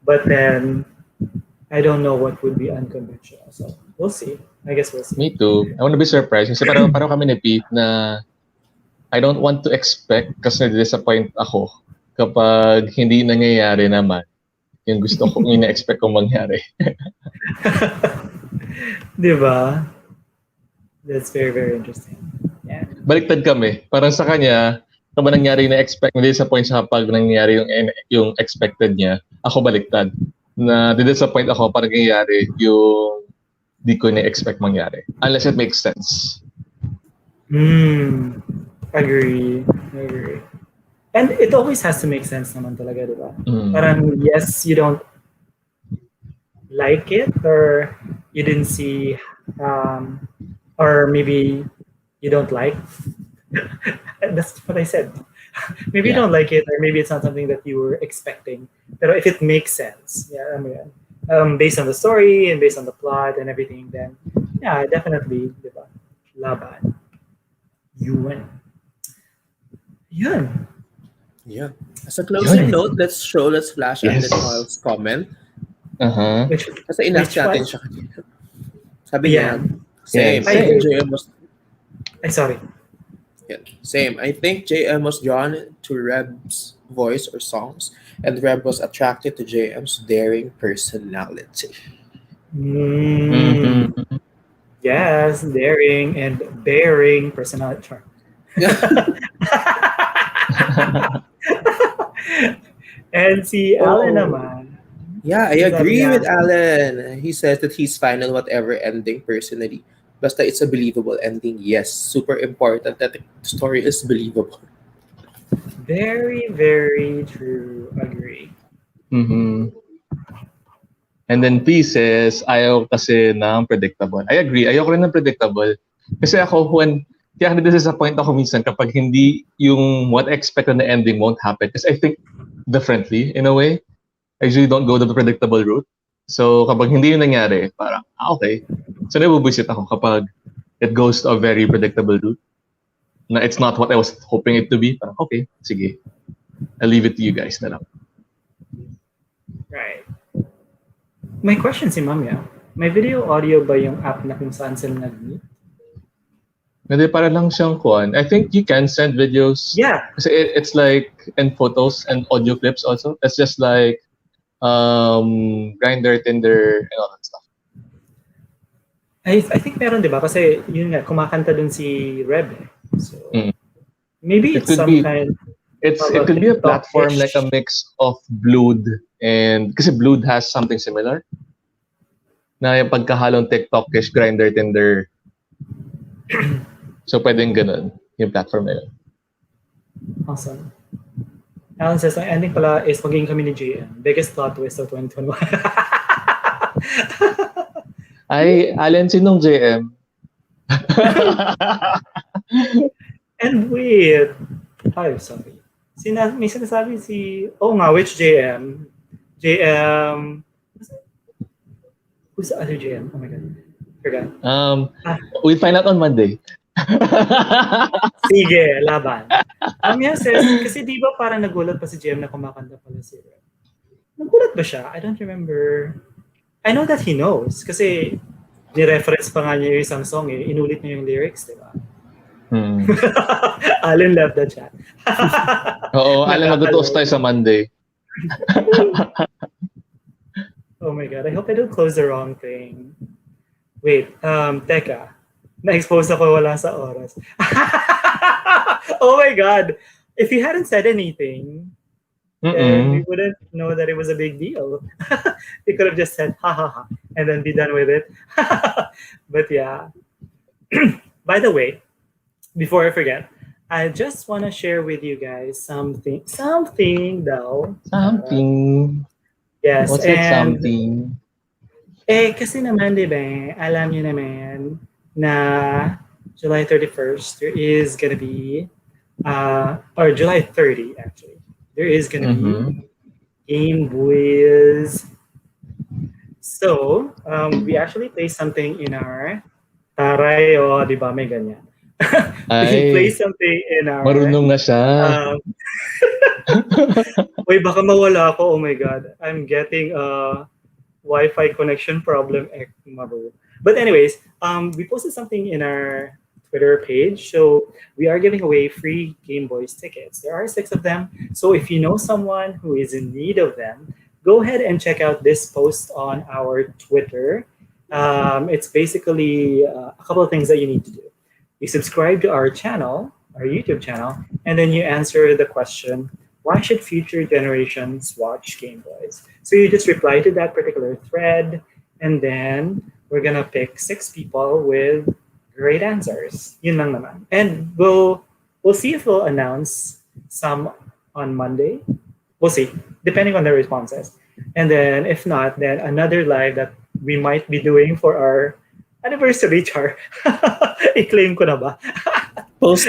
A: but then I don't know what would be unconventional. So, we'll see. I guess we'll see.
B: Me too. I want to be surprised. Kasi parang kami ni Pete na I don't want to expect kasi disappoint ako kapag hindi nangyayari naman yung gusto kong ina-expect kong mangyari.
A: Diba? That's very, very interesting. Yeah.
B: Baliktad kami. Parang sa kanya, kapag nangyari na expect, disappoint siya kapag nangyari yung expected niya. Ako baliktad. Na disappoint ako parang nangyari yung di ko na-expect mangyari. Unless it makes sense.
A: Agree. And it always has to make sense naman talaga, diba? Parang yes, you don't like it, or you didn't see, or maybe you don't like. That's what I said. Maybe you don't like it, or maybe it's not something that you were expecting. But if it makes sense, yeah, based on the story and based on the plot and everything, then yeah, definitely, diba? Laban. You win. Yun.
C: Yeah. As a closing note, let's flash
B: Yes.
C: Andet Marl's comment.
B: Uh-huh.
C: Kasi inask
A: Which
C: natin
A: one?
C: siya kanina. Sabi
A: Yeah.
C: niya, same.
B: Yeah,
C: I think JM was,
A: Sorry.
C: yeah, same. I think JM was drawn to Reb's voice or songs, and Reb was attracted to JM's daring personality.
A: Yes, daring and bearing personality. And si Alan naman.
C: Yeah, I agree with Alan. He says that he's fine on whatever ending personally. Basta it's a believable ending. Yes, super important that the story is believable.
A: Very, very true. Agree.
B: And then P says, ayaw kasi ng predictable. I agree. Ayoko rin ng predictable. Kasi ako, kaya disappoint ako minsan kapag hindi yung what I expected na ending won't happen. Because I think differently in a way. I usually don't go the predictable route. So kapag hindi yun nangyari, parang, okay. So nabubuisit ako kapag it goes to a very predictable route. Na it's not what I was hoping it to be. Parang, okay, sige. I'll leave it to you guys na lang.
A: Right. May question si Ma'am, yeah. May video audio ba yung app na kung saan sila nag-meet?
B: Hindi, para lang siyang kuan. I think you can send videos.
A: Yeah.
B: Kasi it's like, and photos and audio clips also. It's just like, Grindr, Tinder, and all that stuff.
A: I think meron, di ba? Kasi yun nga, kumakanta dun si Reb. So,
B: Mm.
A: maybe
B: It
A: it's
B: could
A: some
B: be,
A: kind
B: it
A: of
B: could be a
A: TikTok-ish.
B: platform like a mix of Blood and, kasi Blood has something similar. Na yung pagkahalong TikTok-ish, Grindr, Tinder. So, pwedeng ganun, yung platform na yun.
A: Awesome. Alan says, ang ending pala is magiging kami ni JM. Biggest plot twist of 2021.
B: Ay, Allen, sinong JM?
A: And wait. Ay, sorry. May sinasabi si... Oh nga, which JM? JM... Who's the other JM? Oh my God. Forgot.
B: We'll find out on Monday.
A: Sige, laban. Yes, kasi di ba parang nagulat pa si JM na kumakanta pala si Reb? Nagulat ba siya? I don't remember. I know that he knows. Kasi ni-reference pa nga niya yung isang song eh. Inulit niya yung lyrics, di ba? Alan left the chat.
B: Oo, Alan, mag-toast tayo sa Monday.
A: Oh my God, I hope I don't close the wrong thing. Wait, teka. Na-expose ako, wala sa oras. Oh my God. If you hadn't said anything, then we wouldn't know that it was a big deal. You could have just said, ha ha ha, and then be done with it. But yeah. By the way, before I forget, I just want to share with you guys something though.
B: Something.
A: Yes.
B: What's that something?
A: Kasi naman, di ba, alam niyo naman na July 31st, there is gonna be, or July 30, actually, there is gonna be Game Boys. So, we actually play something in our taray, di ba, may ganyan. We play something in our...
B: Marunong na siya.
A: Uy, baka mawala ako. Oh my God. I'm getting a Wi-Fi connection problem. But anyways, we posted something in our Twitter page. So we are giving away free Game Boys tickets. There are 6 of them. So if you know someone who is in need of them, go ahead and check out this post on our Twitter. It's basically a couple of things that you need to do. You subscribe to our channel, our YouTube channel, and then you answer the question, why should future generations watch Game Boys? So you just reply to that particular thread, and then we're gonna pick 6 people with great answers. Yun lang naman. And we'll see if we'll announce some on Monday. We'll see, depending on the responses. And then if not, then another live that we might be doing for our anniversary, Char. I-claim ko na ba?
C: Post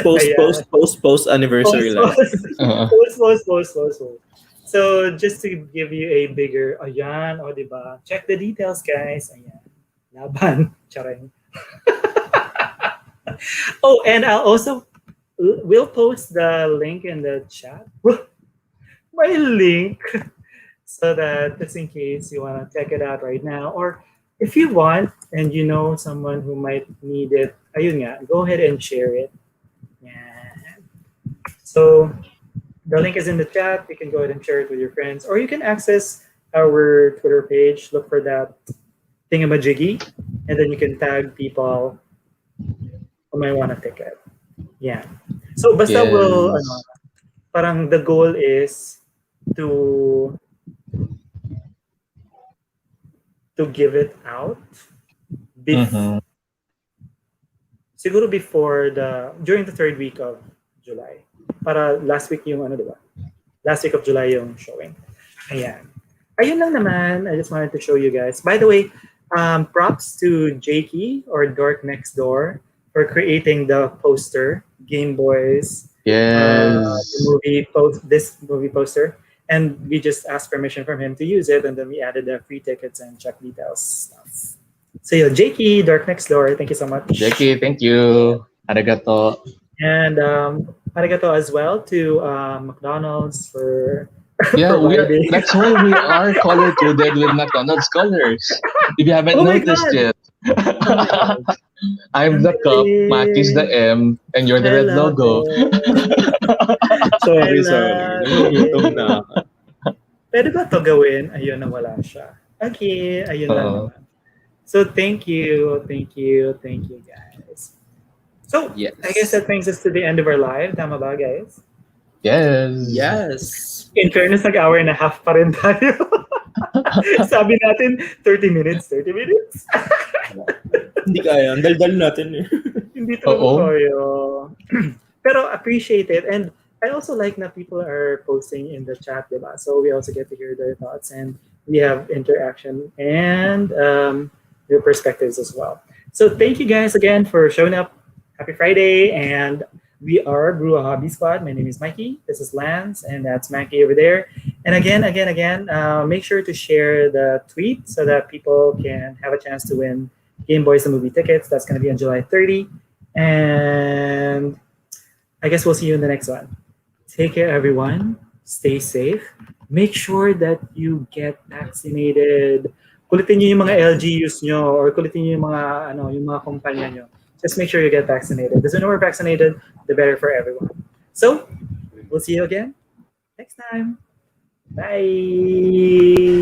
C: anniversary live.
A: Post. So just to give you a bigger, ayan, o diba? Check the details, guys. Ayan. Laban. Charing. Oh, and we'll post the link in the chat. My link. So that just in case you want to check it out right now. Or if you want and you know someone who might need it, ayun nga, go ahead and share it. Yeah. So the link is in the chat. You can go ahead and share it with your friends. Or you can access our Twitter page. Look for that thingamajiggy. And then you can tag people who might want a ticket. Yeah. So basta will, parang the goal is to give it out siguro during the 3rd week of July. Para last week yung diba? Last week of July yung showing. Ayan. Ayun lang naman. I just wanted to show you guys. By the way, props to Jakey or Dork Next Door for creating the poster, Game Boys.
B: Yes.
A: This movie poster. And we just asked permission from him to use it, and then we added the free tickets and check details stuff. So yeah, Jakey, Dark Next Door, thank you so much.
B: Jakey, thank you. Arigato.
A: And arigato as well to McDonald's for
B: providing. That's why we are color-coded with McDonald's colors. If you haven't noticed yet. I'm the cup, Maki's the M, and you're the
A: I
B: red
A: love
B: logo.
A: it.
C: Sorry,
A: I
C: sorry.
A: love
C: Nagugutom
A: it.
C: na ako.
A: Pwede ba to gawin? Ayun, nawala siya. Okay, ayun lang
B: Oo.
A: naman. So thank you, guys. So,
C: Yes.
A: I guess that brings us to the end of our live. Tama ba, guys?
B: Yes.
C: Yes.
A: In fairness, nag-hour and a half pa rin tayo. Sabi natin, 30 minutes, 30 minutes.
C: Hindi kaya. Ang daldal natin eh.
A: Hindi talaga
B: Oo.
A: tayo. Pero appreciate it. And I also like na people are posting in the chat, diba? So we also get to hear their thoughts and we have interaction and your perspectives as well. So thank you guys again for showing up. Happy Friday. And we are Brew a Hobby Squad. My name is Mikey. This is Lance, and that's Mackie over there. And again, make sure to share the tweet so that people can have a chance to win Game Boys the movie tickets. That's going to be on July 30. And I guess we'll see you in the next one. Take care, everyone. Stay safe. Make sure that you get vaccinated. Kulitin nyo yung mga LGUs nyo or kulitin nyo yung mga kumpanya nyo. Just make sure you get vaccinated. The sooner we're vaccinated, the better for everyone. So, we'll see you again next time. Bye.